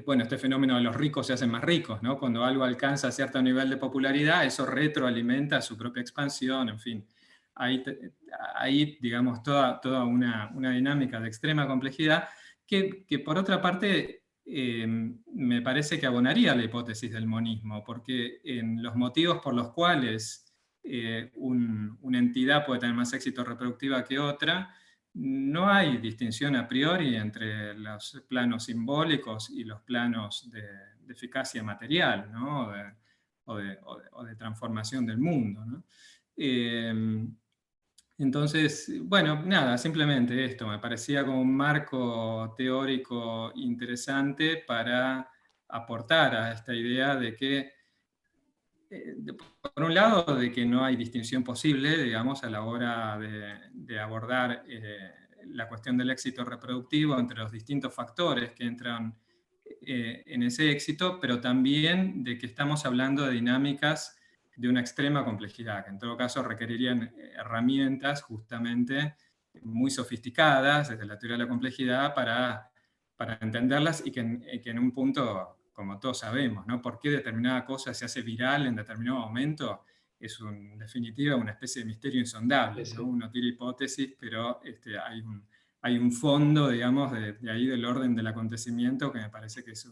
bueno, este fenómeno de los ricos se hacen más ricos, ¿no? Cuando algo alcanza cierto nivel de popularidad, eso retroalimenta su propia expansión, en fin. Hay digamos, toda una dinámica de extrema complejidad que por otra parte, me parece que abonaría la hipótesis del monismo, porque en los motivos por los cuales una entidad puede tener más éxito reproductiva que otra, no hay distinción a priori entre los planos simbólicos y los planos de eficacia material, ¿no? o de transformación del mundo, ¿no? Entonces, bueno, nada, simplemente esto, me parecía como un marco teórico interesante para aportar a esta idea de que, por un lado, de que no hay distinción posible, digamos, a la hora de abordar la cuestión del éxito reproductivo entre los distintos factores que entran en ese éxito, pero también de que estamos hablando de dinámicas de una extrema complejidad, que en todo caso requerirían herramientas justamente muy sofisticadas desde la teoría de la complejidad para entenderlas y que en un punto, como todos sabemos, ¿no? Por qué determinada cosa se hace viral en determinado momento es en definitiva una especie de misterio insondable, ¿no? Uno tira hipótesis, pero hay un fondo, digamos, de ahí del orden del acontecimiento que me parece que es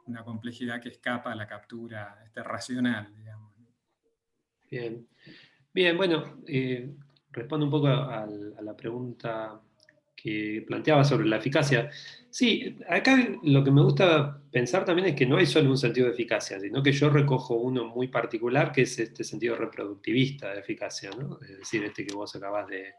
una complejidad que escapa a la captura racional, digamos. Bien, bueno, respondo un poco a la pregunta que planteaba sobre la eficacia. Sí, acá lo que me gusta pensar también es que no hay solo un sentido de eficacia, sino que yo recojo uno muy particular, que es este sentido reproductivista de eficacia, ¿no? Es decir, este que vos acabás de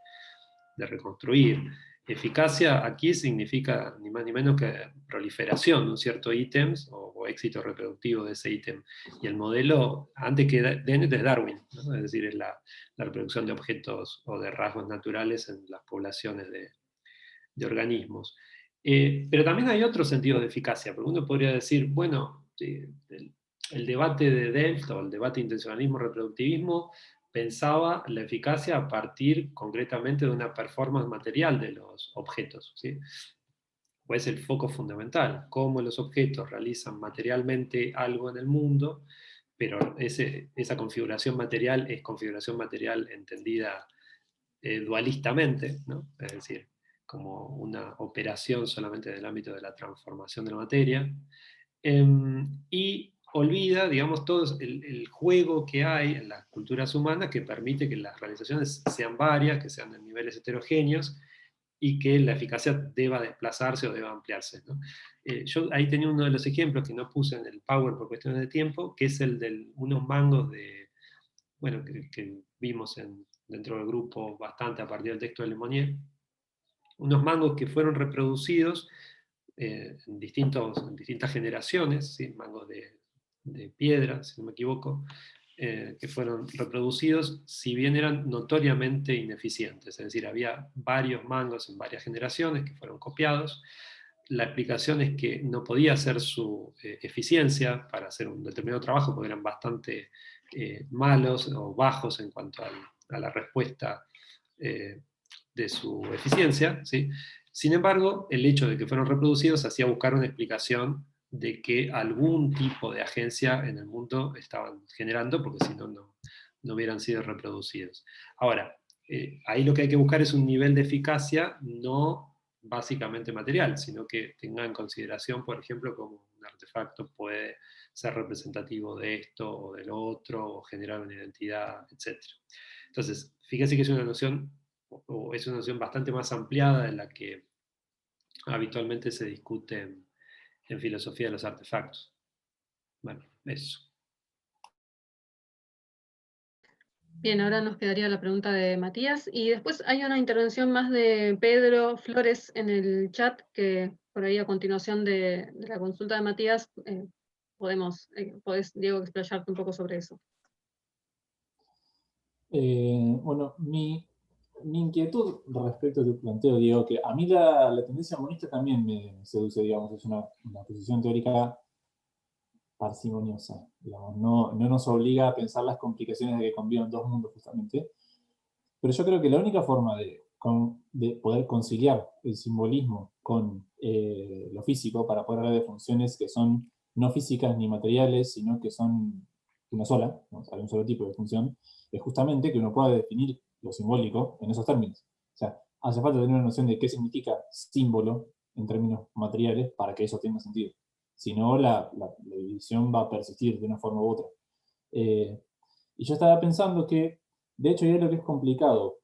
reconstruir. Eficacia aquí significa ni más ni menos que proliferación de un cierto ítem o éxito reproductivo de ese ítem. Y el modelo, antes que Dennett, es Darwin, ¿no? Es decir, es la reproducción de objetos o de rasgos naturales en las poblaciones de organismos. Pero también hay otros sentidos de eficacia, porque uno podría decir, bueno, el debate de Delft o el debate de intencionalismo-reproductivismo pensaba la eficacia a partir concretamente de una performance material de los objetos, ¿sí? Pues el foco fundamental, cómo los objetos realizan materialmente algo en el mundo, pero esa configuración material es configuración material entendida dualistamente, ¿no? Es decir, como una operación solamente del ámbito de la transformación de la materia, y olvida, digamos, todo el juego que hay en las culturas humanas que permite que las realizaciones sean varias, que sean en niveles heterogéneos, y que la eficacia deba desplazarse o deba ampliarse, ¿no? Yo ahí tenía uno de los ejemplos que no puse en el Power por cuestiones de tiempo, que es el de unos mangos bueno, que vimos dentro del grupo bastante a partir del texto de Lemonnier, unos mangos que fueron reproducidos en distintas generaciones, ¿sí? Mangos de piedra, si no me equivoco, que fueron reproducidos, si bien eran notoriamente ineficientes, es decir, había varios mangos en varias generaciones que fueron copiados. La explicación es que no podía ser su eficiencia para hacer un determinado trabajo, porque eran bastante malos o bajos en cuanto a la respuesta de su eficiencia, ¿sí? Sin embargo, el hecho de que fueron reproducidos hacía buscar una explicación de que algún tipo de agencia en el mundo estaban generando, porque si no, no hubieran sido reproducidos. Ahora, ahí lo que hay que buscar es un nivel de eficacia no básicamente material, sino que tenga en consideración, por ejemplo, cómo un artefacto puede ser representativo de esto o del otro, o generar una identidad, etc. Entonces, fíjense que es una noción, o es una noción bastante más ampliada de la que habitualmente se discute en filosofía de los artefactos. Bueno, eso. Bien, ahora nos quedaría la pregunta de Matías y después hay una intervención más de Pedro Flores en el chat que por ahí a continuación de la consulta de Matías podés, Diego, explayarte un poco sobre eso. Bueno, mi inquietud respecto a tu planteo, Diego, que a mí la tendencia monista también me seduce, digamos, es una posición teórica parsimoniosa, digamos, no nos obliga a pensar las complicaciones de que convivan dos mundos justamente, pero yo creo que la única forma de poder conciliar el simbolismo con lo físico para poder hablar de funciones que son no físicas ni materiales, sino que son una sola, ¿no? O sea, un solo tipo de función, es justamente que uno pueda definir lo simbólico en esos términos. O sea, hace falta tener una noción de qué significa símbolo en términos materiales para que eso tenga sentido. Si no, la división va a persistir de una forma u otra. Y yo estaba pensando que, de hecho, es lo que es complicado,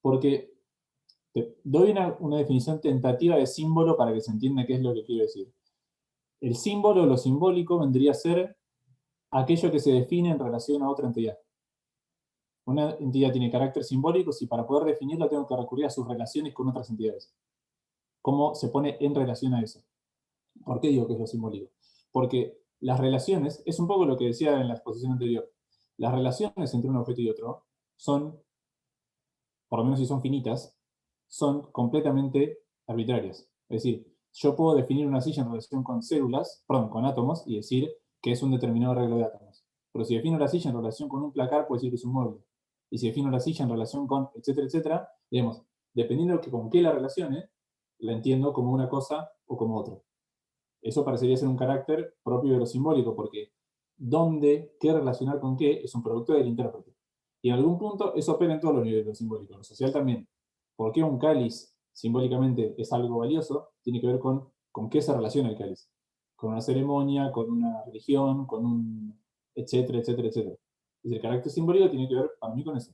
porque te doy una definición tentativa de símbolo para que se entienda qué es lo que quiero decir. El símbolo, lo simbólico, vendría a ser aquello que se define en relación a otra entidad. Una entidad tiene carácter simbólico si para poder definirlo tengo que recurrir a sus relaciones con otras entidades. ¿Cómo se pone en relación a eso? ¿Por qué digo que es lo simbólico? Porque las relaciones, es un poco lo que decía en la exposición anterior, las relaciones entre un objeto y otro son, por lo menos si son finitas, son completamente arbitrarias. Es decir, yo puedo definir una silla en relación con con átomos, y decir que es un determinado arreglo de átomos. Pero si defino la silla en relación con un placar, puedo decir que es un mueble. Y si defino la silla en relación con, etcétera, etcétera, digamos, dependiendo de con qué la relacione, la entiendo como una cosa o como otra. Eso parecería ser un carácter propio de lo simbólico, porque dónde, qué relacionar con qué, es un producto del intérprete. Y en algún punto eso opera en todos los niveles de lo simbólico, en lo social también. ¿Por qué un cáliz simbólicamente es algo valioso? Tiene que ver con qué se relaciona el cáliz. Con una ceremonia, con una religión, con un etcétera, etcétera, etcétera. Y el carácter simbólico tiene que ver para mí con eso.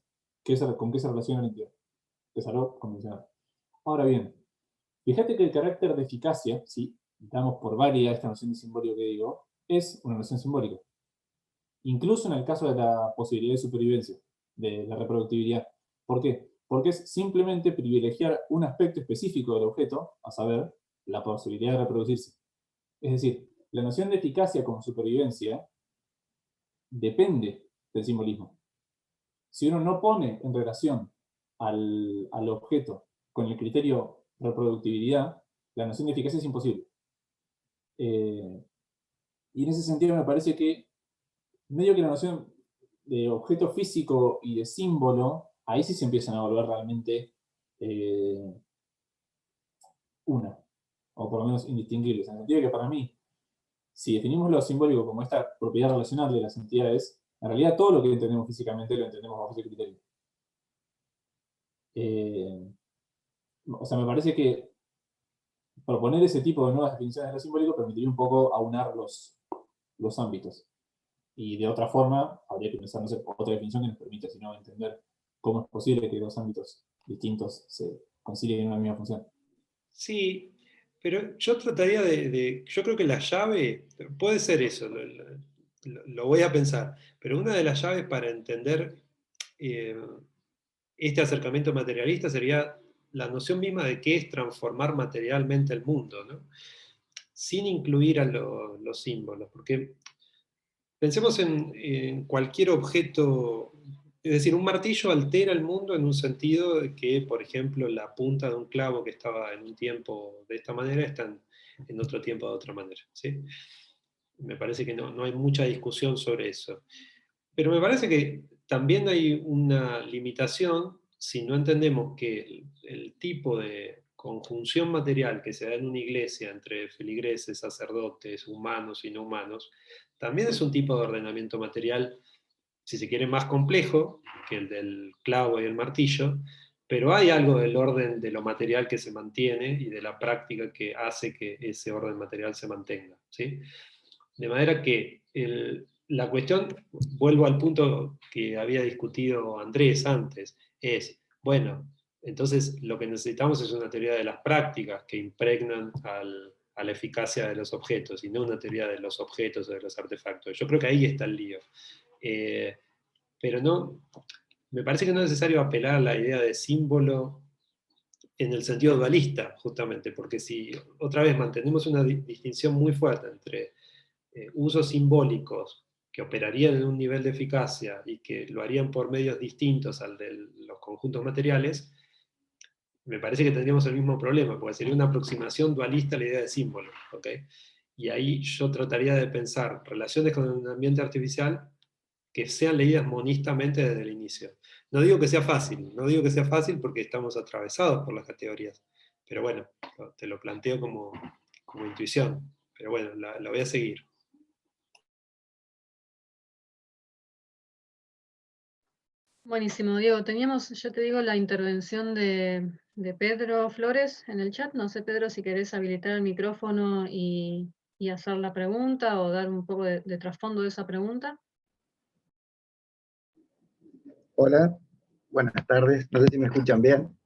¿Con qué se relaciona la entidad? Que es algo convencional. Ahora bien, Fíjate que el carácter de eficacia, si damos por válida esta noción de simbólico que digo, es una noción simbólica. Incluso en el caso de la posibilidad de supervivencia, de la reproductibilidad. ¿Por qué? Porque es simplemente privilegiar un aspecto específico del objeto, a saber, la posibilidad de reproducirse. Es decir, la noción de eficacia como supervivencia depende del simbolismo. Si uno no pone en relación al objeto con el criterio reproductibilidad, la noción de eficacia es imposible. Y en ese sentido me parece que medio que la noción de objeto físico y de símbolo, ahí sí se empiezan a volver realmente una, o por lo menos indistinguibles, en el sentido de que para mí, si definimos lo simbólico como esta propiedad relacional de las entidades, en realidad todo lo que entendemos físicamente lo entendemos bajo ese criterio. O sea, me parece que proponer ese tipo de nuevas definiciones de lo simbólico permitiría un poco aunar los ámbitos. Y de otra forma, habría que pensar, no sé, otra definición que nos permita, si no, entender cómo es posible que dos ámbitos distintos se concilien en una misma función. Sí, pero yo trataría yo creo que la llave puede ser eso, lo voy a pensar, pero una de las llaves para entender este acercamiento materialista sería la noción misma de qué es transformar materialmente el mundo, ¿no? Sin incluir a los símbolos, porque pensemos en cualquier objeto, es decir, un martillo altera el mundo en un sentido de que, por ejemplo, la punta de un clavo que estaba en un tiempo de esta manera está en otro tiempo de otra manera, ¿sí? Me parece que no hay mucha discusión sobre eso. Pero me parece que también hay una limitación si no entendemos que el tipo de conjunción material que se da en una iglesia entre feligreses, sacerdotes, humanos y no humanos, también es un tipo de ordenamiento material, si se quiere, más complejo que el del clavo y el martillo, pero hay algo del orden de lo material que se mantiene y de la práctica que hace que ese orden material se mantenga, ¿sí? De manera que la cuestión, vuelvo al punto que había discutido Andrés antes, es, bueno, entonces lo que necesitamos es una teoría de las prácticas que impregnan a la eficacia de los objetos y no una teoría de los objetos o de los artefactos. Yo creo que ahí está el lío. Pero no, me parece que no es necesario apelar a la idea de símbolo en el sentido dualista, justamente, porque si otra vez mantenemos una distinción muy fuerte entre usos simbólicos que operarían en un nivel de eficacia y que lo harían por medios distintos al de los conjuntos materiales, me parece que tendríamos el mismo problema, porque sería una aproximación dualista a la idea de símbolo, ¿ok? Y ahí yo trataría de pensar relaciones con el ambiente artificial que sean leídas monistamente desde el inicio. No digo que sea fácil porque estamos atravesados por las categorías, pero bueno, te lo planteo como intuición, pero bueno, la voy a seguir. Buenísimo, Diego. Teníamos, yo te digo, la intervención de Pedro Flores en el chat. No sé, Pedro, si querés habilitar el micrófono y hacer la pregunta o dar un poco de trasfondo de esa pregunta. Hola, buenas tardes. No sé si me escuchan bien.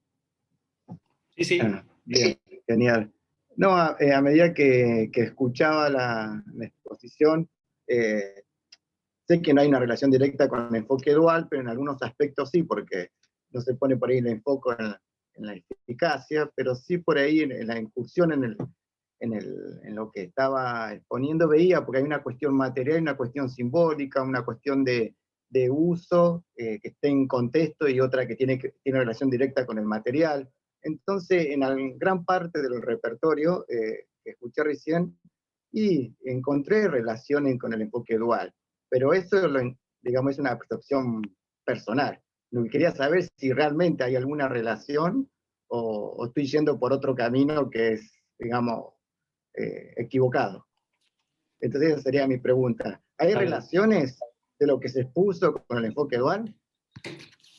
Sí, sí. Bien, genial. No, a medida que escuchaba la exposición, sé que no hay una relación directa con el enfoque dual, pero en algunos aspectos sí, porque no se pone por ahí el enfoque en la eficacia, pero sí por ahí en la incursión en lo que estaba exponiendo veía, porque hay una cuestión material, una cuestión simbólica, una cuestión de uso que esté en contexto y otra que tiene relación directa con el material. Entonces, en gran parte del repertorio que escuché recién, y encontré relaciones con el enfoque dual, pero eso, digamos, es una percepción personal. Quería saber si realmente hay alguna relación o estoy yendo por otro camino que es, digamos, equivocado. Entonces esa sería mi pregunta. ¿Hay relaciones de lo que se expuso con el enfoque dual?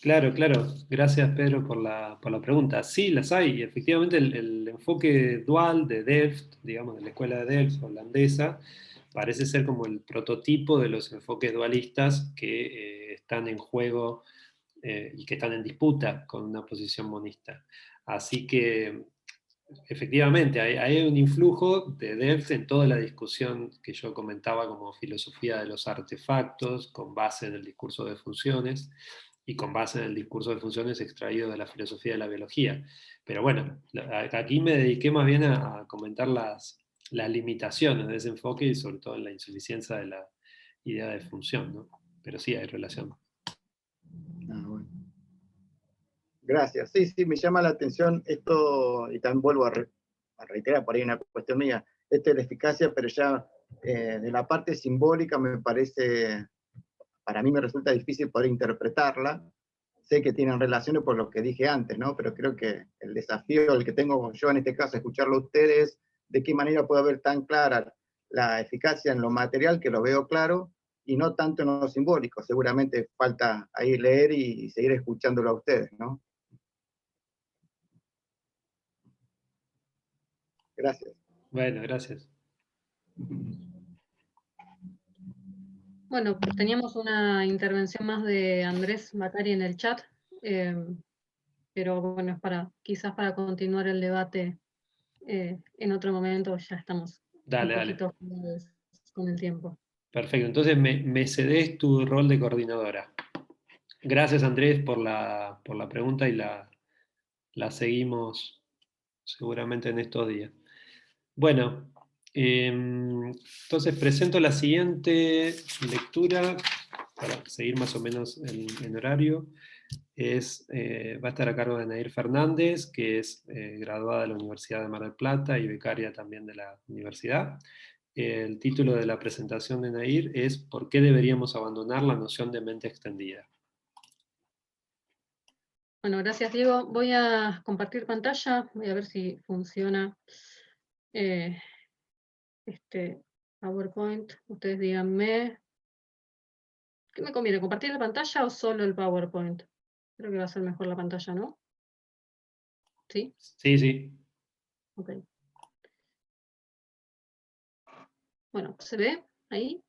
Claro, claro. Gracias, Pedro, por la pregunta. Sí, las hay. Efectivamente, el enfoque dual de Delft, digamos, de la escuela de Delft holandesa, parece ser como el prototipo de los enfoques dualistas que están en juego y que están en disputa con una posición monista. Así que efectivamente, hay un influjo de Delft en toda la discusión que yo comentaba como filosofía de los artefactos, con base en el discurso de funciones, y con base en el discurso de funciones extraído de la filosofía de la biología. Pero bueno, aquí me dediqué más bien a comentar las limitaciones de ese enfoque y sobre todo en la insuficiencia de la idea de función, ¿no? Pero sí hay relación. Bueno. Gracias. Sí, sí, me llama la atención esto, y también vuelvo a reiterar, por ahí una cuestión mía, esto de la eficacia, pero ya de la parte simbólica me parece, para mí me resulta difícil poder interpretarla. Sé que tienen relaciones por lo que dije antes, ¿no? Pero creo que el desafío, el que tengo yo en este caso, escucharlo a ustedes, de qué manera puedo ver tan clara la eficacia en lo material, que lo veo claro, y no tanto en lo simbólico. Seguramente falta ahí leer y seguir escuchándolo a ustedes, ¿no? Gracias. Bueno, gracias. Bueno, teníamos una intervención más de Andrés Macari en el chat, pero bueno, es quizás para continuar el debate en otro momento, ya estamos Dale, un dale. poquito con el tiempo. Perfecto, entonces me cedes tu rol de coordinadora. Gracias, Andrés, por la pregunta y la seguimos seguramente en estos días. Bueno, entonces presento la siguiente lectura para seguir más o menos en horario. Va a estar a cargo de Nair Fernández, que es graduada de la Universidad de Mar del Plata y becaria también de la universidad. El título de la presentación de Nair es ¿Por qué deberíamos abandonar la noción de mente extendida? Bueno, gracias Diego. Voy a compartir pantalla, voy a ver si funciona este PowerPoint. Ustedes díganme. ¿Qué me conviene? ¿Compartir la pantalla o solo el PowerPoint? Creo que va a ser mejor la pantalla, ¿no? ¿Sí? Sí, sí. Ok. Bueno, ¿se ve ahí?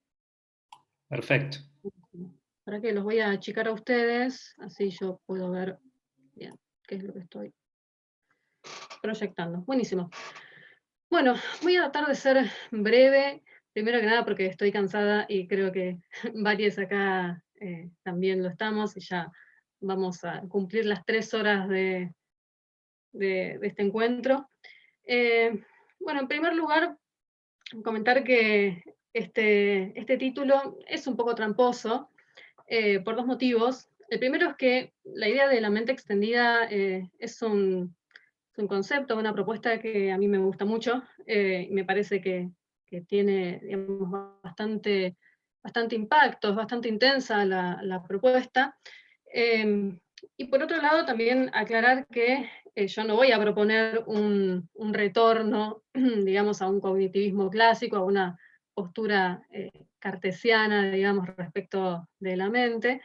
Perfecto. Para que los voy a achicar a ustedes, así yo puedo ver bien qué es lo que estoy proyectando. Buenísimo. Bueno, voy a tratar de ser breve, primero que nada porque estoy cansada y creo que varios acá también lo estamos y ya vamos a cumplir las 3 horas de este encuentro. Bueno, en primer lugar, comentar que este título es un poco tramposo por 2 motivos. El primero es que la idea de la mente extendida es un concepto, una propuesta que a mí me gusta mucho, me parece que tiene, digamos, bastante impacto, es bastante intensa la propuesta. Y por otro lado, también aclarar que yo no voy a proponer un retorno, digamos, a un cognitivismo clásico, a una postura cartesiana, digamos, respecto de la mente,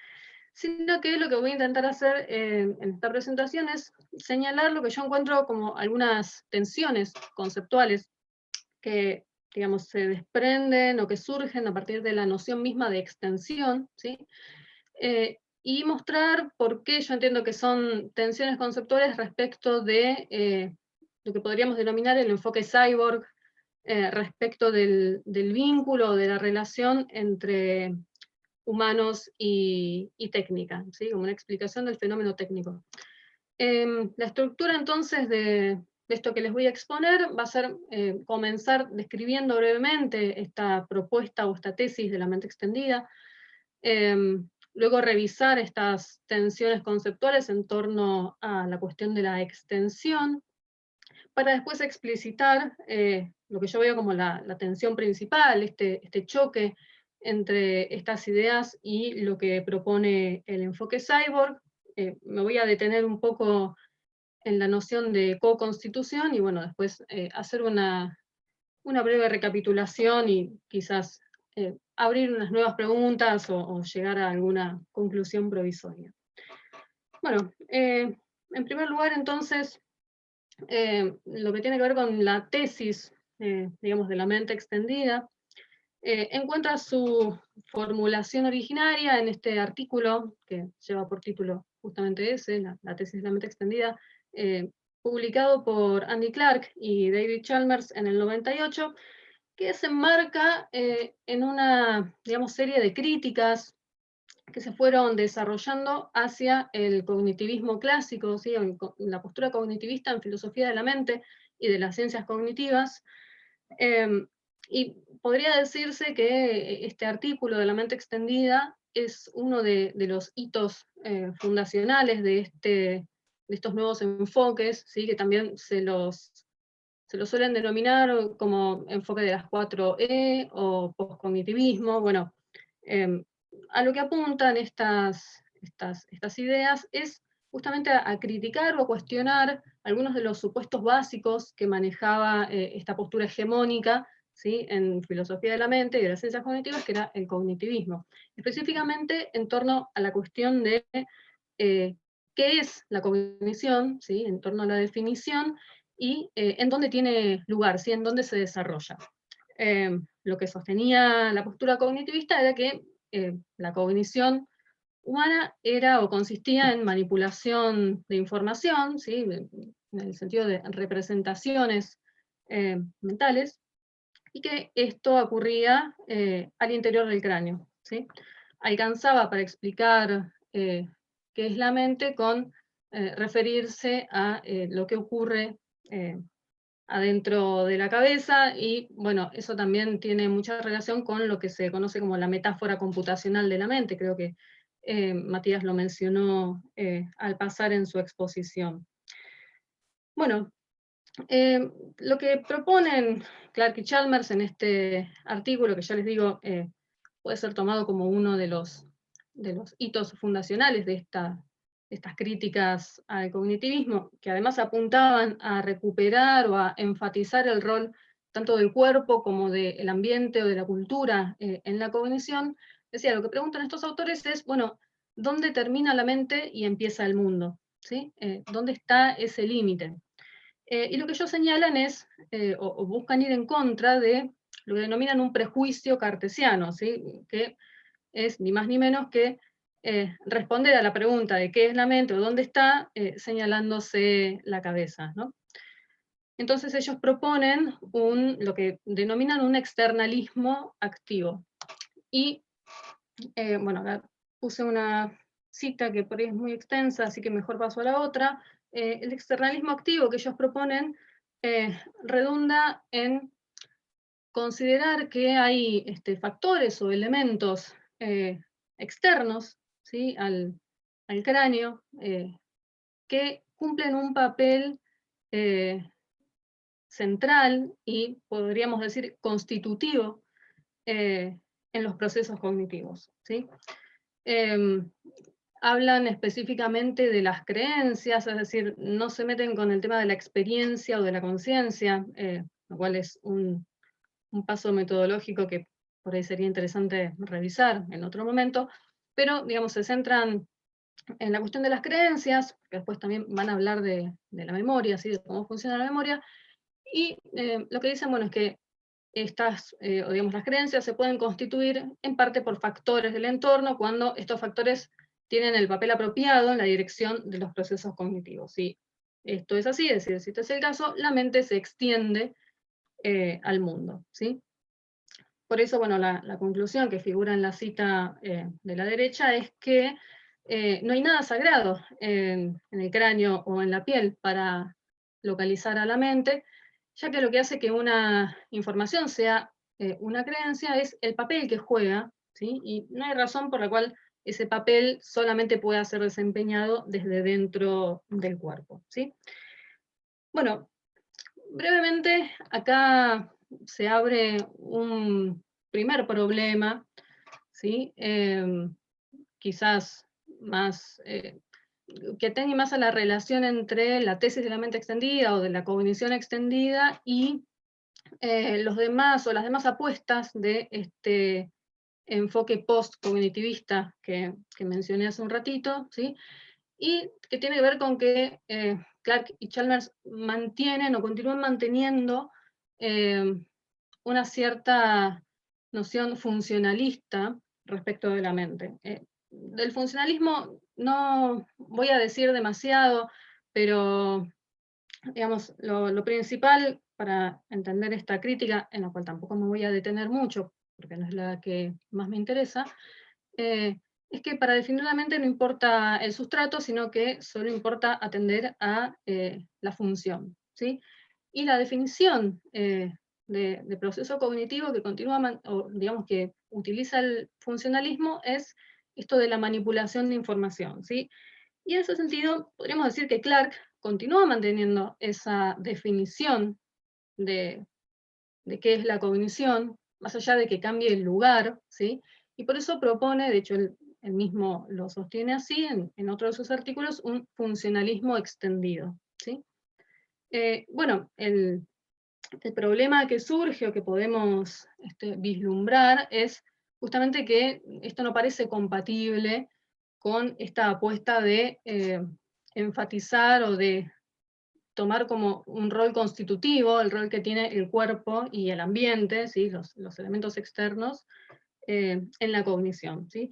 sino que lo que voy a intentar hacer en esta presentación es señalar lo que yo encuentro como algunas tensiones conceptuales que, digamos, se desprenden o que surgen a partir de la noción misma de extensión, ¿sí? Y mostrar por qué yo entiendo que son tensiones conceptuales respecto de lo que podríamos denominar el enfoque cyborg, respecto del vínculo, de la relación entre humanos y técnica, ¿sí? Como una explicación del fenómeno técnico. La estructura entonces de esto que les voy a exponer va a ser comenzar describiendo brevemente esta propuesta o esta tesis de la mente extendida, luego revisar estas tensiones conceptuales en torno a la cuestión de la extensión, para después explicitar lo que yo veo como la tensión principal, este choque entre estas ideas y lo que propone el enfoque cyborg. Me voy a detener un poco en la noción de co-constitución y bueno, después hacer una breve recapitulación y quizás abrir unas nuevas preguntas o llegar a alguna conclusión provisoria. Bueno, en primer lugar entonces, lo que tiene que ver con la tesis, digamos, de la mente extendida, encuentra su formulación originaria en este artículo, que lleva por título justamente ese, la tesis de la mente extendida, publicado por Andy Clark y David Chalmers en el 98, que se enmarca en una, digamos, serie de críticas que se fueron desarrollando hacia el cognitivismo clásico, ¿sí? La postura cognitivista en filosofía de la mente y de las ciencias cognitivas. Y podría decirse que este artículo de la mente extendida es uno de los hitos fundacionales de estos nuevos enfoques, ¿sí? Que también se los suelen denominar como enfoque de las 4E o postcognitivismo. Bueno, a lo que apuntan estas ideas es justamente a criticar o a cuestionar algunos de los supuestos básicos que manejaba esta postura hegemónica, ¿sí? En filosofía de la mente y de las ciencias cognitivas, que era el cognitivismo. Específicamente en torno a la cuestión de qué es la cognición, ¿sí? En torno a la definición, y en dónde tiene lugar, ¿sí? En dónde se desarrolla. Lo que sostenía la postura cognitivista era que la cognición humana era o consistía en manipulación de información, ¿sí? En el sentido de representaciones mentales, y que esto ocurría al interior del cráneo, ¿sí? Alcanzaba para explicar qué es la mente con referirse a lo que ocurre adentro de la cabeza, y bueno, eso también tiene mucha relación con lo que se conoce como la metáfora computacional de la mente. Creo que Matías lo mencionó al pasar en su exposición. Bueno, lo que proponen Clark y Chalmers en este artículo, que ya les digo, puede ser tomado como uno de los hitos fundacionales de estas críticas al cognitivismo, que además apuntaban a recuperar o a enfatizar el rol tanto del cuerpo como del ambiente o de la cultura en la cognición. Decía, lo que preguntan estos autores es, bueno, ¿dónde termina la mente y empieza el mundo? ¿Sí? ¿Dónde está ese límite? Y lo que ellos señalan es, o buscan ir en contra de lo que denominan un prejuicio cartesiano, ¿sí? Que es ni más ni menos que responder a la pregunta de qué es la mente o dónde está, señalándose la cabeza, ¿no? Entonces ellos proponen lo que denominan un externalismo activo. Y, bueno, acá puse una cita que por ahí es muy extensa, así que mejor paso a la otra. El externalismo activo que ellos proponen redunda en considerar que hay factores o elementos externos, ¿sí? al cráneo, que cumplen un papel central y, podríamos decir, constitutivo en los procesos cognitivos, ¿sí? Hablan específicamente de las creencias, es decir, no se meten con el tema de la experiencia o de la conciencia, lo cual es un paso metodológico que por ahí sería interesante revisar en otro momento, pero digamos se centran en la cuestión de las creencias, que después también van a hablar de la memoria, ¿sí? De cómo funciona la memoria, y lo que dicen, bueno, es que o digamos, las creencias se pueden constituir en parte por factores del entorno cuando estos factores tienen el papel apropiado en la dirección de los procesos cognitivos. Si esto es así, es decir, si este es el caso, la mente se extiende al mundo, ¿sí? Por eso, bueno, la conclusión que figura en la cita de la derecha es que no hay nada sagrado en el cráneo o en la piel para localizar a la mente, ya que lo que hace que una información sea una creencia es el papel que juega, ¿sí? Y no hay razón por la cual ese papel solamente pueda ser desempeñado desde dentro del cuerpo, ¿sí? Bueno, brevemente, acá se abre un primer problema, ¿sí? Quizás más, que tenga más a la relación entre la tesis de la mente extendida o de la cognición extendida y los demás o las demás apuestas de este enfoque post-cognitivista que mencioné hace un ratito, ¿sí? Y que tiene que ver con que Clark y Chalmers mantienen o continúan manteniendo una cierta noción funcionalista respecto de la mente. Del funcionalismo no voy a decir demasiado, pero digamos, lo principal para entender esta crítica, en la cual tampoco me voy a detener mucho, porque no es la que más me interesa, es que para definir la mente no importa el sustrato, sino que solo importa atender a la función, ¿sí? Y la definición de proceso cognitivo que continúa, o digamos que utiliza el funcionalismo, es esto de la manipulación de información, ¿sí? Y en ese sentido, podríamos decir que Clark continúa manteniendo esa definición de qué es la cognición, más allá de que cambie el lugar, ¿sí? Y por eso propone, de hecho él mismo lo sostiene así en otro de sus artículos, un funcionalismo extendido, ¿sí? Bueno, el problema que surge o que podemos vislumbrar es justamente que esto no parece compatible con esta apuesta de enfatizar o de tomar como un rol constitutivo, el rol que tiene el cuerpo y el ambiente, ¿sí? los elementos externos, en la cognición, ¿sí?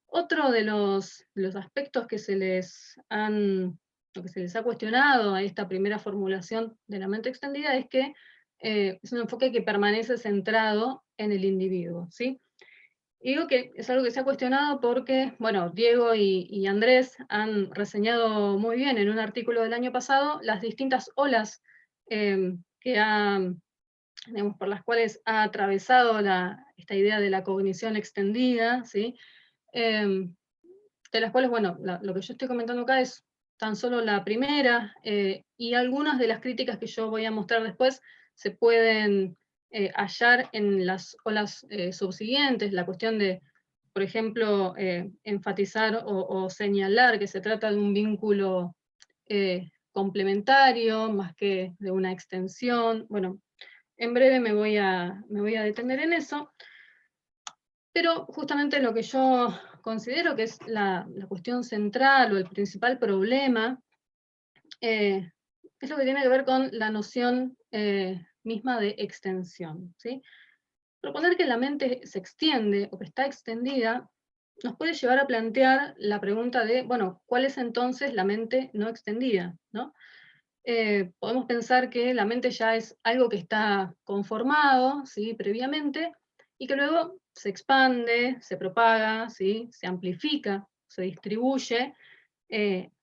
Otro de los aspectos que se les ha cuestionado a esta primera formulación de la mente extendida es que es un enfoque que permanece centrado en el individuo, ¿sí? Y digo que es algo que se ha cuestionado porque, bueno, Diego y Andrés han reseñado muy bien en un artículo del año pasado las distintas olas digamos, por las cuales ha atravesado esta idea de la cognición extendida, ¿sí? De las cuales, bueno, lo que yo estoy comentando acá es tan solo la primera, y algunas de las críticas que yo voy a mostrar después se pueden hallar en las olas subsiguientes, la cuestión de, por ejemplo, enfatizar o señalar que se trata de un vínculo complementario, más que de una extensión. Bueno, en breve me voy a detener en eso, pero justamente lo que yo considero que es la cuestión central o el principal problema es lo que tiene que ver con la noción misma de extensión, ¿sí? Proponer que la mente se extiende o que está extendida nos puede llevar a plantear la pregunta de, bueno, ¿cuál es entonces la mente no extendida, ¿no? Podemos pensar que la mente ya es algo que está conformado, ¿sí? Previamente, y que luego se expande, se propaga, ¿sí? Se amplifica, se distribuye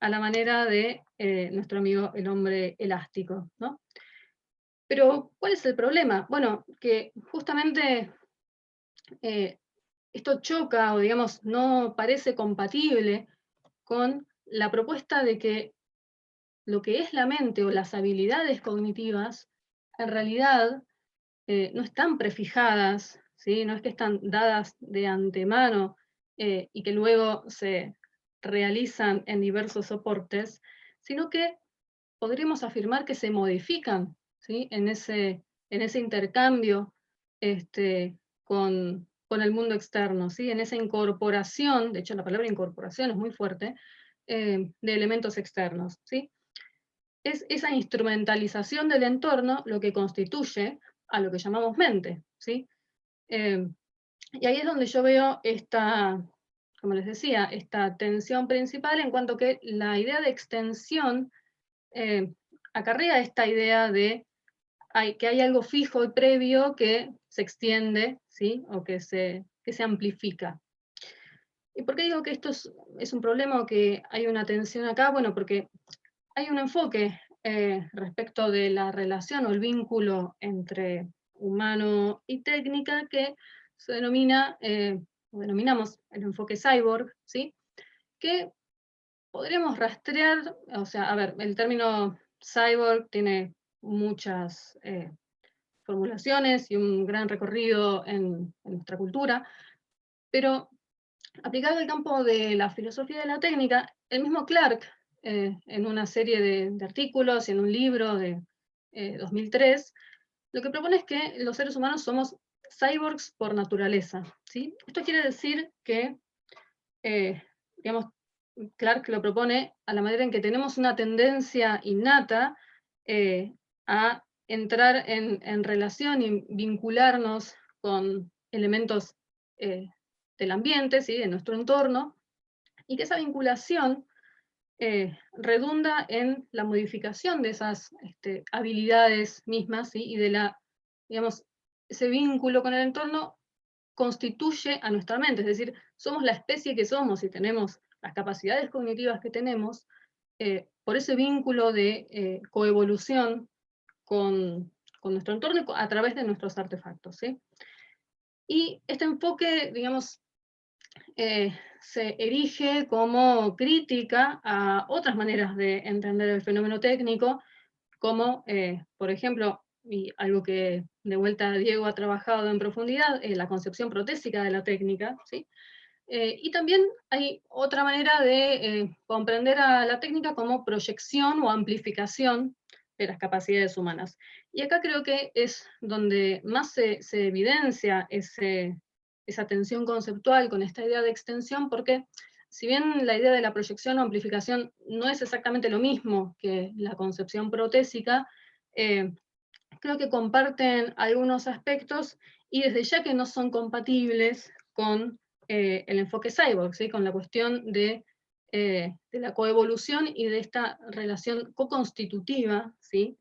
a la manera de nuestro amigo el hombre elástico, ¿no? Pero, ¿cuál es el problema? Bueno, que justamente esto choca, o digamos, no parece compatible con la propuesta de que lo que es la mente o las habilidades cognitivas, en realidad no están prefijadas, ¿sí? No es que están dadas de antemano y que luego se realizan en diversos soportes, sino que podríamos afirmar que se modifican, ¿sí? En ese intercambio con el mundo externo, ¿sí? En esa incorporación, de hecho la palabra incorporación es muy fuerte, de elementos externos, ¿sí? Es esa instrumentalización del entorno lo que constituye a lo que llamamos mente, ¿sí? Y ahí es donde yo veo esta, como les decía, esta tensión principal, en cuanto que la idea de extensión acarrea esta idea de que hay algo fijo y previo que se extiende, ¿sí? O que se amplifica. ¿Y por qué digo que esto es un problema o que hay una tensión acá? Bueno, porque hay un enfoque respecto de la relación o el vínculo entre humano y técnica que se denomina, o denominamos el enfoque cyborg, ¿sí? Que podríamos rastrear, o sea, a ver, el término cyborg tiene muchas formulaciones y un gran recorrido en nuestra cultura, pero aplicado al campo de la filosofía de la técnica, el mismo Clark, en una serie de artículos y en un libro de 2003, lo que propone es que los seres humanos somos cyborgs por naturaleza, ¿sí? Esto quiere decir que, digamos, Clark lo propone a la manera en que tenemos una tendencia innata a entrar en relación y vincularnos con elementos del ambiente, ¿sí? De nuestro entorno, y que esa vinculación redunda en la modificación de esas habilidades mismas, ¿sí? Y de digamos, ese vínculo con el entorno constituye a nuestra mente, es decir, somos la especie que somos y tenemos las capacidades cognitivas que tenemos, por ese vínculo de coevolución con nuestro entorno a través de nuestros artefactos, ¿sí? Y este enfoque, digamos, se erige como crítica a otras maneras de entender el fenómeno técnico, como, por ejemplo, y algo que de vuelta Diego ha trabajado en profundidad, la concepción protésica de la técnica, ¿sí? Y también hay otra manera de comprender a la técnica como proyección o amplificación de las capacidades humanas. Y acá creo que es donde más se evidencia esa tensión conceptual con esta idea de extensión, porque si bien la idea de la proyección o amplificación no es exactamente lo mismo que la concepción protésica, creo que comparten algunos aspectos y desde ya que no son compatibles con el enfoque cyborg, ¿sí? Con la cuestión de la coevolución y de esta relación co-constitutiva, ¿sí?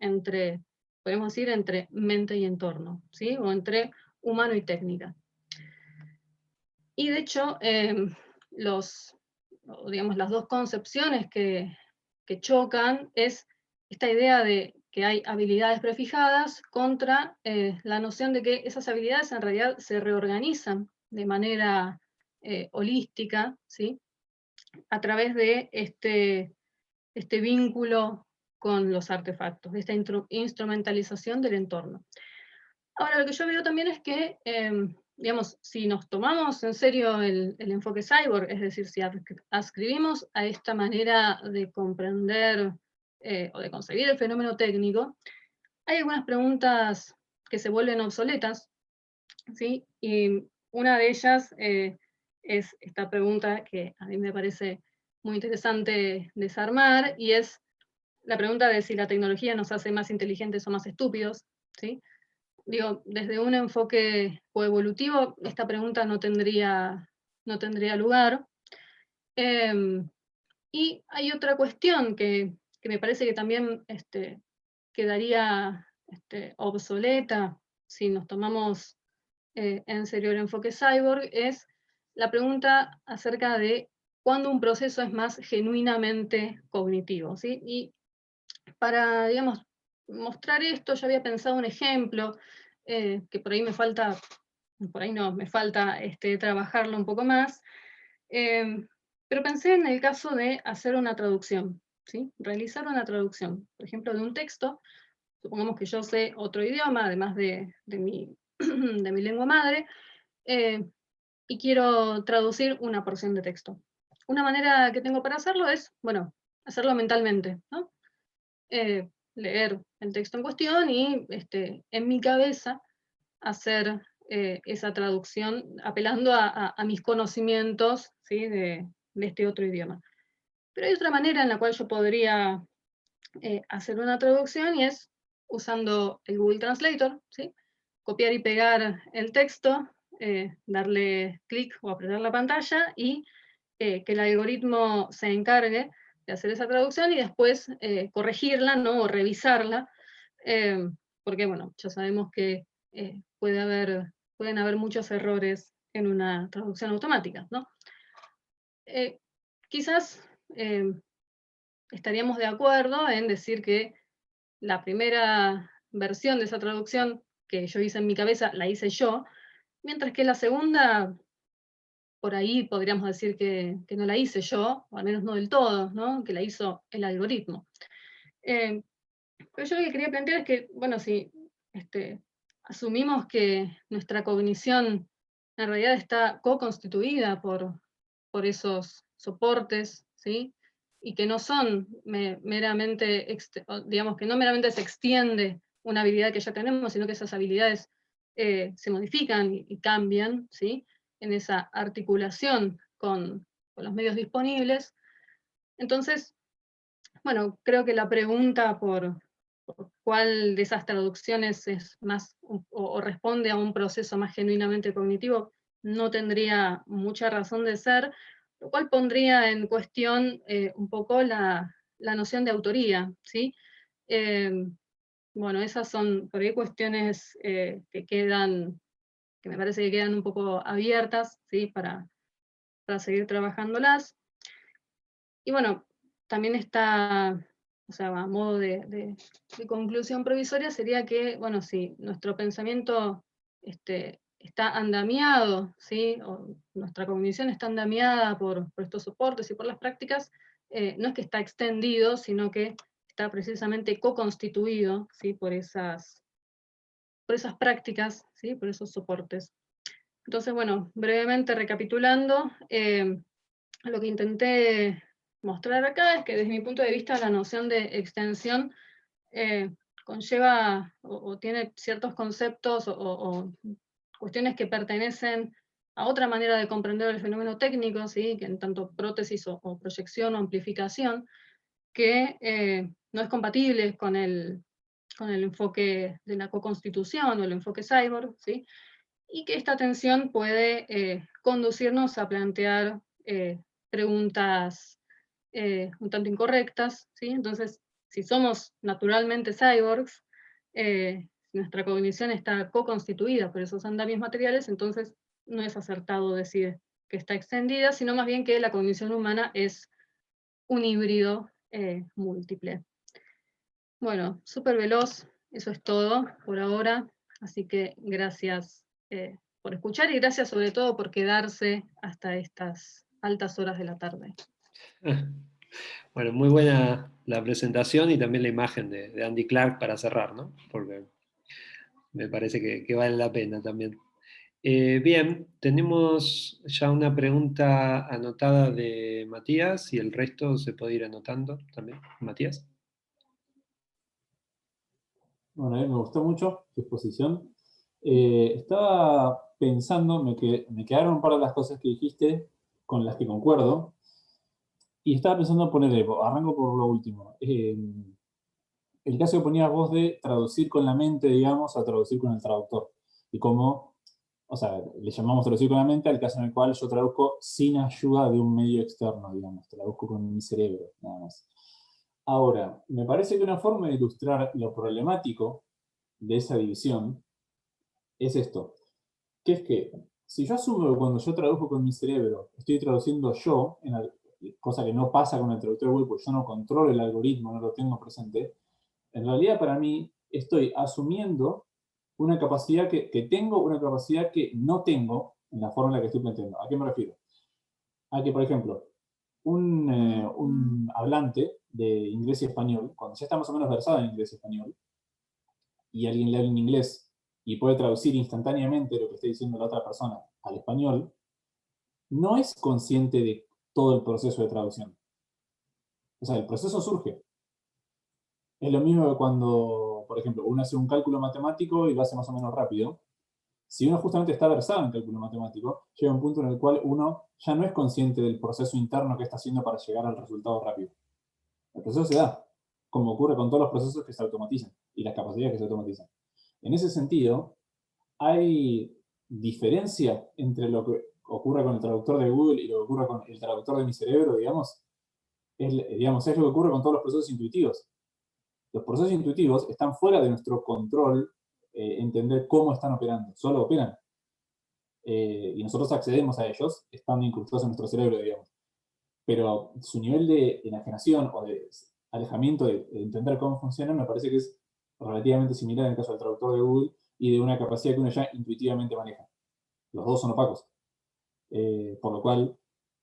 Podemos decir, entre mente y entorno, ¿sí? O entre humano y técnica. Y de hecho, digamos, las dos concepciones que chocan es esta idea de que hay habilidades prefijadas contra la noción de que esas habilidades en realidad se reorganizan de manera holística, ¿sí? A través de este vínculo con los artefactos, de esta instrumentalización del entorno. Ahora, lo que yo veo también es que, digamos, si nos tomamos en serio el enfoque cyborg, es decir, si adscribimos a esta manera de comprender o de concebir el fenómeno técnico, hay algunas preguntas que se vuelven obsoletas, ¿sí? Y una de ellas es esta pregunta que a mí me parece muy interesante desarmar, y es la pregunta de si la tecnología nos hace más inteligentes o más estúpidos, ¿sí? Digo, desde un enfoque coevolutivo, esta pregunta no tendría lugar. Y hay otra cuestión que me parece que también quedaría obsoleta si nos tomamos en serio el enfoque cyborg, es la pregunta acerca de cuándo un proceso es más genuinamente cognitivo, ¿sí? Y para, digamos, mostrar esto, yo había pensado un ejemplo, que por ahí me falta trabajarlo un poco más, pero pensé en el caso de hacer una traducción, ¿sí? Realizar una traducción, por ejemplo, de un texto. Supongamos que yo sé otro idioma, además de mi lengua madre, y quiero traducir una porción de texto. Una manera que tengo para hacerlo es, bueno, hacerlo mentalmente, ¿no? Leer el texto en cuestión y en mi cabeza hacer esa traducción apelando a mis conocimientos, ¿sí? de este otro idioma. Pero hay otra manera en la cual yo podría hacer una traducción, y es usando el Google Translator, ¿sí? Copiar y pegar el texto, darle clic o apretar la pantalla y que el algoritmo se encargue de hacer esa traducción y después corregirla, ¿no? O revisarla, porque bueno, ya sabemos que pueden haber muchos errores en una traducción automática, ¿no? Quizás estaríamos de acuerdo en decir que la primera versión de esa traducción que yo hice en mi cabeza, la hice yo, mientras que la segunda, por ahí podríamos decir que no la hice yo, o al menos no del todo, ¿no? Que la hizo el algoritmo. Pero yo lo que quería plantear es que, bueno, si asumimos que nuestra cognición en realidad está co-constituida por esos soportes, ¿sí? Y que no son meramente, digamos, que no meramente se extiende una habilidad que ya tenemos, sino que esas habilidades se modifican y cambian, ¿sí? En esa articulación con los medios disponibles. Entonces, bueno, creo que la pregunta por cuál de esas traducciones es más o responde a un proceso más genuinamente cognitivo no tendría mucha razón de ser, lo cual pondría en cuestión un poco la noción de autoría, ¿sí? Bueno, esas son por ahí cuestiones que me parece que quedan un poco abiertas, ¿sí? Para seguir trabajándolas. Y bueno, también está, o sea, a modo de conclusión provisoria, sería que, bueno, si nuestro pensamiento está andamiado, ¿sí? O nuestra cognición está andamiada por estos soportes y por las prácticas, no es que está extendido, sino que está precisamente co-constituido, ¿sí? por esas prácticas, ¿sí? Por esos soportes. Entonces, bueno, brevemente recapitulando, lo que intenté mostrar acá es que desde mi punto de vista la noción de extensión conlleva o tiene ciertos conceptos o cuestiones que pertenecen a otra manera de comprender el fenómeno técnico, ¿sí? Que en tanto prótesis o proyección o amplificación, que no es compatible con el enfoque de la co-constitución o el enfoque cyborg, ¿sí? Y que esta tensión puede conducirnos a plantear preguntas un tanto incorrectas, ¿sí? Entonces, si somos naturalmente cyborgs, nuestra cognición está co-constituida por esos andamios materiales, entonces no es acertado decir que está extendida, sino más bien que la cognición humana es un híbrido múltiple. Bueno, súper veloz, eso es todo por ahora, así que gracias por escuchar y gracias sobre todo por quedarse hasta estas altas horas de la tarde. Bueno, muy buena la presentación y también la imagen de Andy Clark para cerrar, ¿no? Porque me parece que vale la pena también. Bien, tenemos ya una pregunta anotada de Matías y el resto se puede ir anotando también. Matías. Bueno, me gustó mucho tu exposición. Estaba pensando, me quedaron un par de las cosas que dijiste con las que concuerdo, y estaba pensando ponerle, arranco por lo último. El caso que ponías vos de traducir con la mente, digamos, a traducir con el traductor. Y cómo, o sea, le llamamos traducir con la mente al caso en el cual yo traduzco sin ayuda de un medio externo, digamos, traduzco con mi cerebro, nada más. Ahora, me parece que una forma de ilustrar lo problemático de esa división es esto, que es que si yo asumo que cuando yo traduzco con mi cerebro estoy traduciendo yo, cosa que no pasa con el traductor web, porque yo no controlo el algoritmo, no lo tengo presente, en realidad para mí estoy asumiendo una capacidad que tengo, una capacidad que no tengo en la forma en la que estoy planteando. ¿A qué me refiero? A que, por ejemplo, un hablante de inglés y español, cuando ya está más o menos versado en inglés y español, y alguien lee en inglés y puede traducir instantáneamente lo que está diciendo la otra persona al español, no es consciente de todo el proceso de traducción. O sea, el proceso surge. Es lo mismo que cuando, por ejemplo, uno hace un cálculo matemático y lo hace más o menos rápido. Si uno justamente está versado en cálculo matemático, llega a un punto en el cual uno ya no es consciente del proceso interno que está haciendo para llegar al resultado rápido. El proceso se da, como ocurre con todos los procesos que se automatizan y las capacidades que se automatizan. En ese sentido, hay diferencia entre lo que ocurre con el traductor de Google y lo que ocurre con el traductor de mi cerebro, digamos. Es lo que ocurre con todos los procesos intuitivos. Los procesos intuitivos están fuera de nuestro control, entender cómo están operando, solo operan. Y nosotros accedemos a ellos, estando incrustados en nuestro cerebro, digamos. Pero su nivel de enajenación o de alejamiento de entender cómo funcionan me parece que es relativamente similar en el caso del traductor de Google y de una capacidad que uno ya intuitivamente maneja. Los dos son opacos. Por lo cual,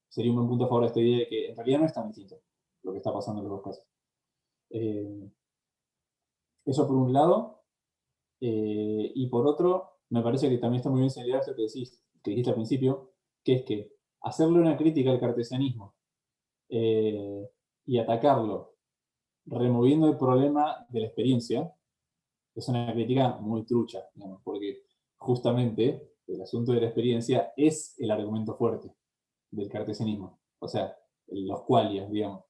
sería un buen punto a favor de esta idea de que en realidad no es tan distinto lo que está pasando en los dos casos. Eso por un lado. Y por otro, me parece que también está muy bien señalado esto que dijiste al principio, que es que hacerle una crítica al cartesianismo y atacarlo removiendo el problema de la experiencia es una crítica muy trucha, digamos, porque justamente el asunto de la experiencia es el argumento fuerte del cartesianismo. O sea, los qualia, digamos.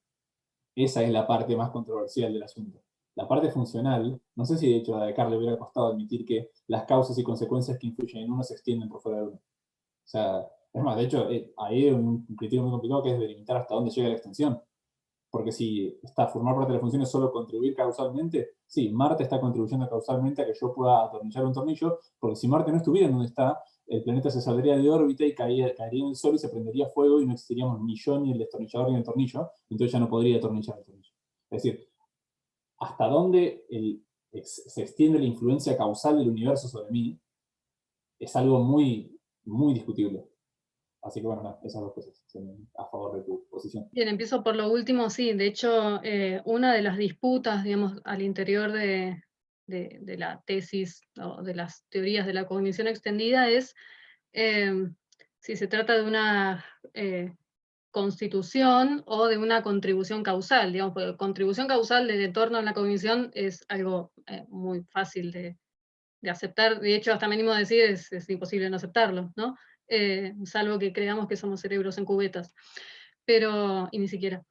Esa es la parte más controversial del asunto. La parte funcional, no sé si de hecho a Descartes le hubiera costado admitir que las causas y consecuencias que influyen en uno se extienden por fuera de uno. O sea, Es más, de hecho, ahí hay un criterio muy complicado que es delimitar hasta dónde llega la extensión. Porque si está formar parte de la función es solo contribuir causalmente, sí, Marte está contribuyendo causalmente a que yo pueda atornillar un tornillo, porque si Marte no estuviera en donde está, el planeta se saldría de órbita y caería en el Sol y se prendería fuego y no existiríamos ni yo, ni el destornillador, ni el tornillo, entonces ya no podría atornillar el tornillo. Es decir, hasta dónde se extiende la influencia causal del universo sobre mí es algo muy, muy discutible. Así que bueno, esas dos cosas a favor de tu posición. Bien, empiezo por lo último, sí. De hecho, una de las disputas, digamos, al interior de la tesis o de las teorías de la cognición extendida es si se trata de una constitución o de una contribución causal. Digamos, porque contribución causal del entorno a la cognición es algo muy fácil de aceptar. De hecho, hasta me animo a decir, es imposible no aceptarlo, ¿no? Salvo que creamos que somos cerebros en cubetas. Pero, y ni siquiera.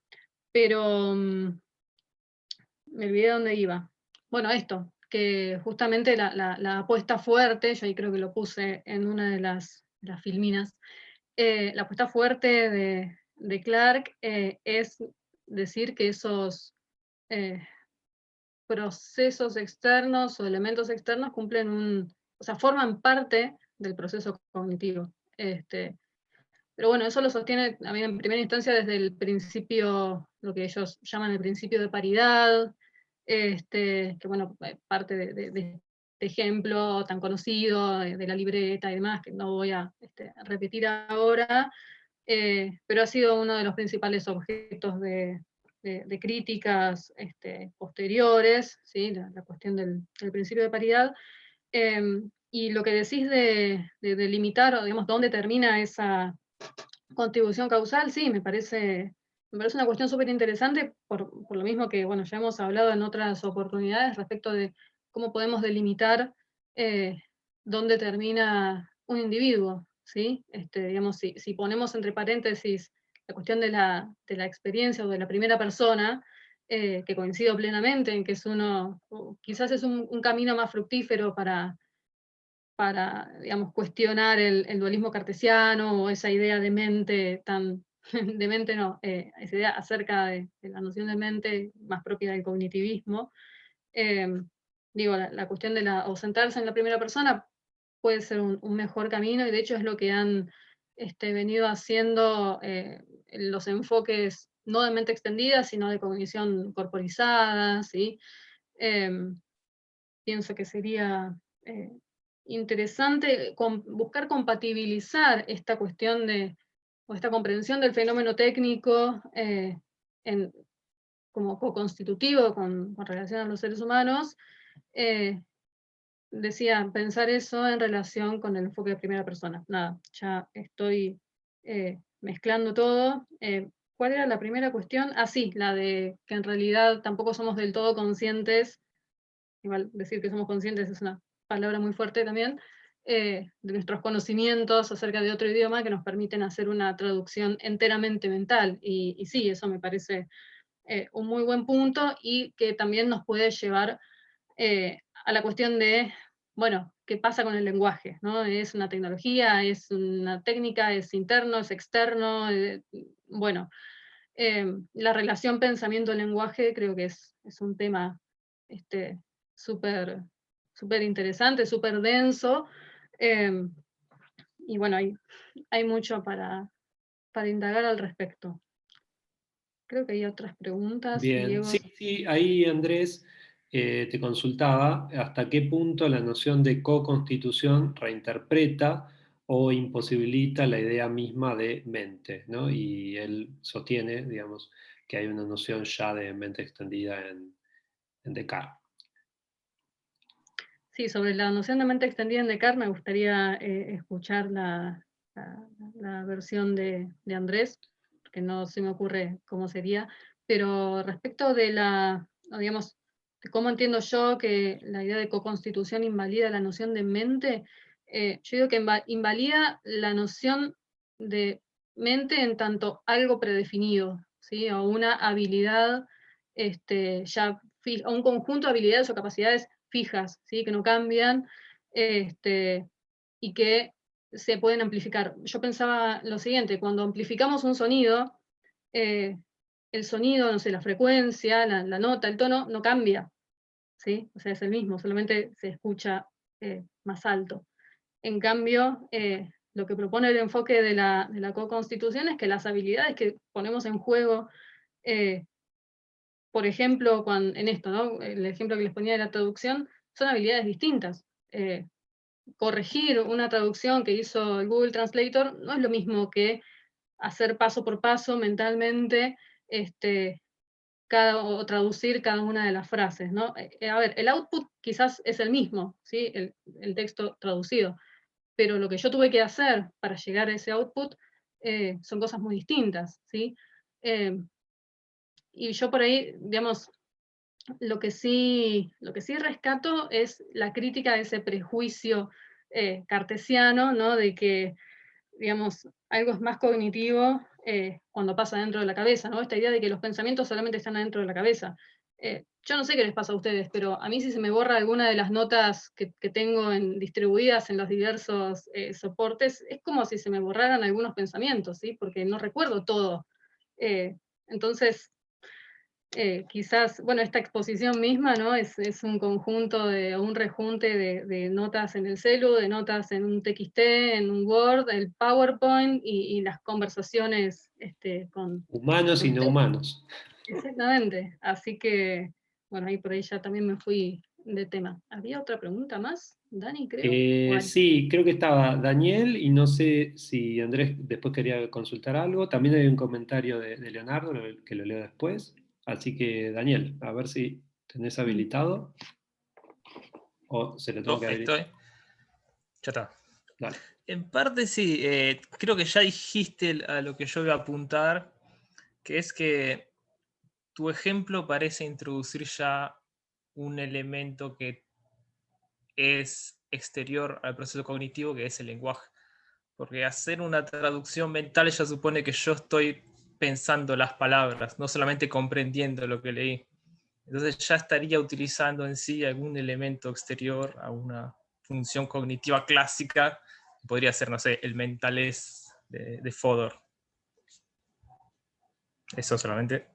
Pero me olvidé de dónde iba. Bueno, esto, que justamente la apuesta fuerte, yo ahí creo que lo puse en una de las filminas, la apuesta fuerte de Clarke es decir que esos procesos externos o elementos externos o sea, forman parte del proceso cognitivo. Pero bueno, eso lo sostiene también en primera instancia desde el principio, lo que ellos llaman el principio de paridad, que bueno, parte de este ejemplo tan conocido de la libreta y demás, que no voy a repetir ahora, pero ha sido uno de los principales objetos de críticas posteriores, ¿sí? La cuestión del principio de paridad. Y lo que decís de delimitar, o digamos, dónde termina esa contribución causal, sí, me parece una cuestión súper interesante, por lo mismo que, bueno, ya hemos hablado en otras oportunidades respecto de cómo podemos delimitar dónde termina un individuo, ¿sí? Digamos, si ponemos entre paréntesis la cuestión de la experiencia o de la primera persona, que coincido plenamente en que es quizás es un camino más fructífero para digamos, cuestionar el dualismo cartesiano o esa idea de mente tan, de mente no, esa idea acerca de la noción de mente más propia del cognitivismo. Digo, la cuestión de o centrarse en la primera persona puede ser un mejor camino, y de hecho es lo que han venido haciendo los enfoques no de mente extendida, sino de cognición corporizada, ¿sí? Pienso que sería interesante buscar compatibilizar esta cuestión o esta comprensión del fenómeno técnico como co-constitutivo con relación a los seres humanos. Decía, pensar eso en relación con el enfoque de primera persona. Nada, ya estoy mezclando todo. ¿Cuál era la primera cuestión? Ah, sí, la de que en realidad tampoco somos del todo conscientes. Igual decir que somos conscientes es una palabra muy fuerte también, de nuestros conocimientos acerca de otro idioma que nos permiten hacer una traducción enteramente mental. Y sí, eso me parece un muy buen punto, y que también nos puede llevar a la cuestión de, bueno, ¿qué pasa con el lenguaje? ¿No? ¿Es una tecnología? ¿Es una técnica? ¿Es interno? ¿Es externo? Bueno, la relación pensamiento-lenguaje creo que es un tema súper súper interesante, súper denso, y bueno, hay mucho para indagar al respecto. Creo que hay otras preguntas. Bien, Diego. sí, ahí Andrés te consultaba hasta qué punto la noción de co-constitución reinterpreta o imposibilita la idea misma de mente, ¿no? Y él sostiene, digamos, que hay una noción ya de mente extendida en Descartes. Sí, sobre la noción de mente extendida en Descartes me gustaría escuchar la versión de Andrés, porque no se me ocurre cómo sería, pero respecto de digamos, de cómo entiendo yo que la idea de co-constitución invalida la noción de mente, yo digo que invalida la noción de mente en tanto algo predefinido, ¿sí? O una habilidad ya fija, o un conjunto de habilidades o capacidades fijas, ¿sí? Que no cambian, y que se pueden amplificar. Yo pensaba lo siguiente, cuando amplificamos un sonido, el sonido, no sé, la frecuencia, la nota, el tono, no cambia, ¿sí? O sea, es el mismo, solamente se escucha más alto. En cambio, lo que propone el enfoque de la co-constitución es que las habilidades que ponemos en juego, por ejemplo, en esto, ¿no? El ejemplo que les ponía de la traducción, son habilidades distintas. Corregir una traducción que hizo el Google Translator no es lo mismo que hacer paso por paso mentalmente o traducir cada una de las frases, ¿no? A ver, el output quizás es el mismo, ¿sí? El texto traducido, pero lo que yo tuve que hacer para llegar a ese output son cosas muy distintas, ¿sí? Y yo por ahí, digamos, lo que sí rescato es la crítica de ese prejuicio cartesiano, ¿no? De que, digamos, algo es más cognitivo cuando pasa dentro de la cabeza, ¿no? Esta idea de que los pensamientos solamente están adentro de la cabeza. Yo no sé qué les pasa a ustedes, pero a mí si se me borra alguna de las notas que tengo distribuidas en los diversos soportes, es como si se me borraran algunos pensamientos, ¿sí? Porque no recuerdo todo. Entonces, quizás, bueno, esta exposición misma, ¿no? Es un conjunto un rejunte de notas en el celu, de notas en un TXT, en un Word, el PowerPoint y las conversaciones con... Humanos y no humanos. Exactamente, así que, bueno, ahí por ahí ya también me fui de tema. ¿Había otra pregunta más? Dani, creo. Sí, creo que estaba Daniel, y no sé si Andrés después quería consultar algo. También hay un comentario de Leonardo, que lo leo después. Así que, Daniel, a ver si tenés habilitado. O se lo tengo que habilitar. Estoy. Ya está. Dale. En parte sí, creo que ya dijiste a lo que yo iba a apuntar, que es que tu ejemplo parece introducir ya un elemento que es exterior al proceso cognitivo, que es el lenguaje. Porque hacer una traducción mental ya supone que yo estoy pensando las palabras, no solamente comprendiendo lo que leí. Entonces ya estaría utilizando en sí algún elemento exterior a una función cognitiva clásica. Podría ser, no sé, el mentalés de Fodor. Eso solamente.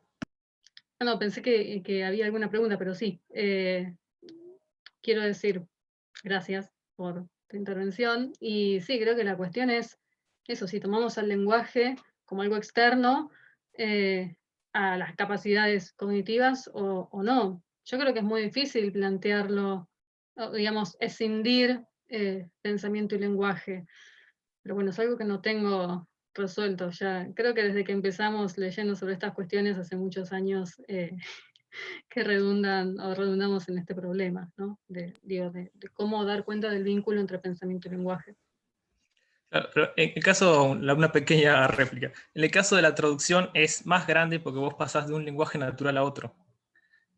No, pensé que había alguna pregunta, pero sí. Quiero decir, gracias por tu intervención. Y sí, creo que la cuestión es eso, si tomamos al lenguaje como algo externo a las capacidades cognitivas o no. Yo creo que es muy difícil plantearlo, digamos, escindir pensamiento y lenguaje. Pero bueno, es algo que no tengo resuelto ya. Creo que desde que empezamos leyendo sobre estas cuestiones hace muchos años que redundamos en este problema, ¿no? De cómo dar cuenta del vínculo entre pensamiento y lenguaje. Claro, pero en el caso, una pequeña réplica. En el caso de la traducción es más grande porque vos pasás de un lenguaje natural a otro,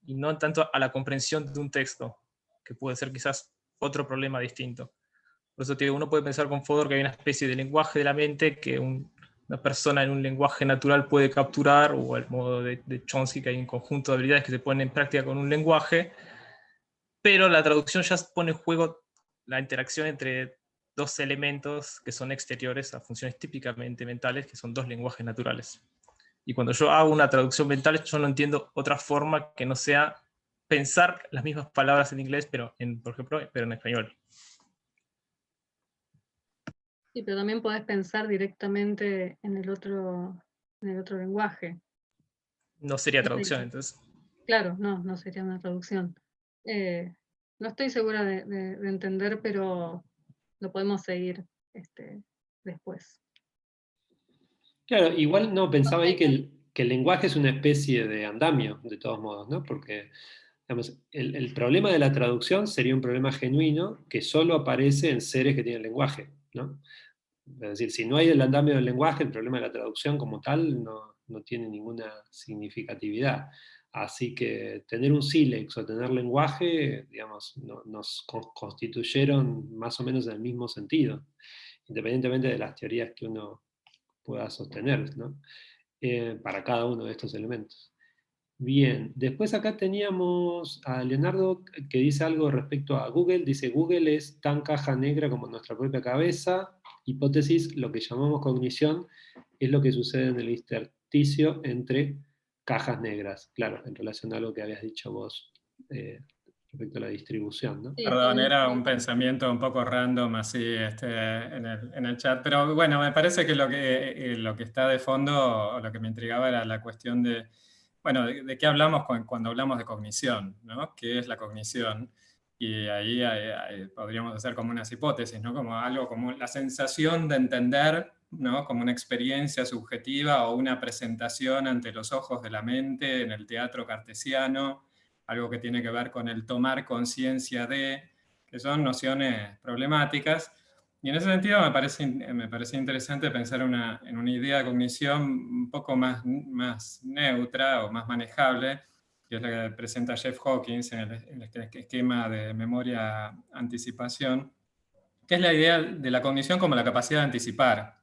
y no tanto a la comprensión de un texto, que puede ser quizás otro problema distinto. Por eso te digo, uno puede pensar con Fodor que hay una especie de lenguaje de la mente que una persona en un lenguaje natural puede capturar, o al modo de Chomsky, que hay un conjunto de habilidades que se ponen en práctica con un lenguaje, pero la traducción ya pone en juego la interacción entre dos elementos que son exteriores a funciones típicamente mentales, que son dos lenguajes naturales. Y cuando yo hago una traducción mental, yo no entiendo otra forma que no sea pensar las mismas palabras en inglés, por ejemplo, pero en español. Sí, pero también podés pensar directamente en el otro lenguaje. No sería traducción, entonces. Claro, no sería una traducción. No estoy segura de entender, pero lo podemos seguir después. Claro, igual no, pensaba ahí que el lenguaje es una especie de andamio, de todos modos, ¿no? Porque digamos, el problema de la traducción sería un problema genuino que solo aparece en seres que tienen lenguaje, ¿no? Es decir, si no hay el andamio del lenguaje, el problema de la traducción como tal no tiene ninguna significatividad. Así que tener un sílex o tener lenguaje, digamos, nos constituyeron más o menos en el mismo sentido, independientemente de las teorías que uno pueda sostener, ¿no? Para cada uno de estos elementos. Bien, después acá teníamos a Leonardo que dice algo respecto a Google. Dice, Google es tan caja negra como nuestra propia cabeza. hipótesis, lo que llamamos cognición es lo que sucede en el intersticio entre cajas negras, claro, en relación a algo que habías dicho vos respecto a la distribución, ¿no? Sí, Perdón, era un sí. pensamiento un poco random así en el chat, pero bueno, me parece que lo que está de fondo, o lo que me intrigaba era la cuestión de, bueno, de qué hablamos cuando hablamos de cognición, ¿no? ¿Qué es la cognición? Y ahí podríamos hacer como unas hipótesis, ¿no? Como algo como la sensación de entender, ¿no? Como una experiencia subjetiva o una presentación ante los ojos de la mente en el teatro cartesiano, algo que tiene que ver con el tomar conciencia de, que son nociones problemáticas. Y en ese sentido me parece interesante pensar en una idea de cognición un poco más neutra o más manejable, que es la que presenta Jeff Hawkins en el esquema de memoria-anticipación, que es la idea de la cognición como la capacidad de anticipar,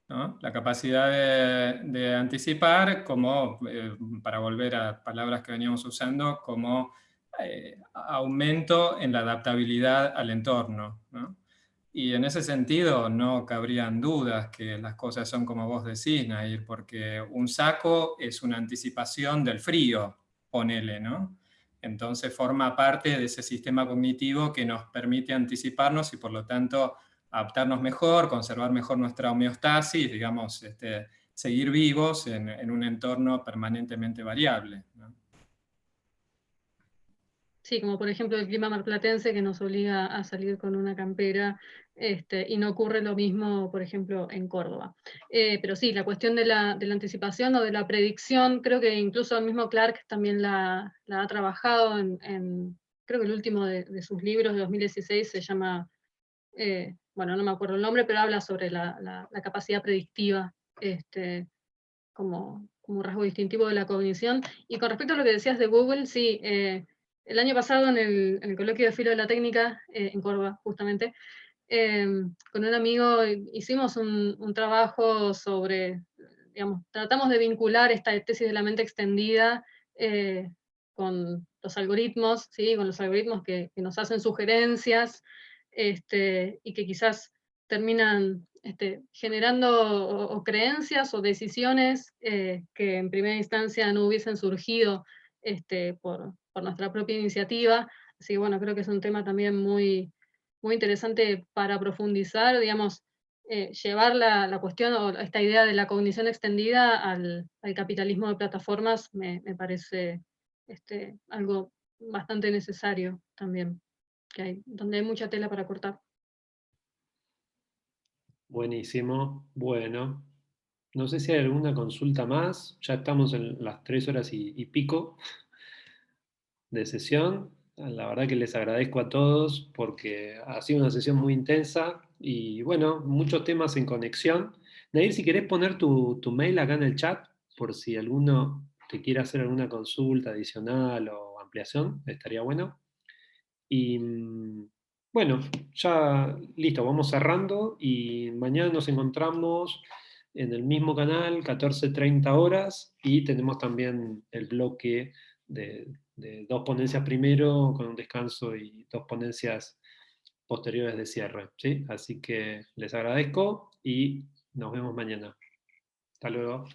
¿no? La capacidad de anticipar como, para volver a palabras que veníamos usando, como aumento en la adaptabilidad al entorno, ¿no? Y en ese sentido no cabrían dudas que las cosas son como vos decís, Nair, porque un saco es una anticipación del frío, ponele, ¿no? Entonces forma parte de ese sistema cognitivo que nos permite anticiparnos y por lo tanto adaptarnos mejor, conservar mejor nuestra homeostasis, digamos, seguir vivos en un entorno permanentemente variable, ¿no? Sí, como por ejemplo el clima marplatense que nos obliga a salir con una campera, y no ocurre lo mismo, por ejemplo, en Córdoba. Pero sí, la cuestión de la anticipación o de la predicción, creo que incluso el mismo Clark también la ha trabajado creo que el último de sus libros de 2016 se llama, bueno, no me acuerdo el nombre, pero habla sobre la capacidad predictiva, como rasgo distintivo de la cognición. Y con respecto a lo que decías de Google, sí, el año pasado en el coloquio de Filo de la Técnica, en Córdoba, justamente, con un amigo hicimos un trabajo sobre, digamos, tratamos de vincular esta tesis de la mente extendida con los algoritmos, ¿sí? Con los algoritmos que nos hacen sugerencias, y que quizás terminan generando o creencias o decisiones que en primera instancia no hubiesen surgido por nuestra propia iniciativa. Así que bueno, creo que es un tema también muy interesante para profundizar, digamos, llevar la cuestión o esta idea de la cognición extendida al capitalismo de plataformas me parece algo bastante necesario también, donde hay mucha tela para cortar. Buenísimo. Bueno, no sé si hay alguna consulta más. Ya estamos en las 3 horas y pico de sesión. La verdad que les agradezco a todos porque ha sido una sesión muy intensa y bueno, muchos temas en conexión. Nair, si querés poner tu mail acá en el chat, por si alguno te quiere hacer alguna consulta adicional o ampliación, estaría bueno. Y bueno, ya listo, vamos cerrando y mañana nos encontramos en el mismo canal, 14:30 horas, y tenemos también el bloque de 2 ponencias primero, con un descanso y 2 ponencias posteriores de cierre, ¿sí? Así que les agradezco y nos vemos mañana. Hasta luego.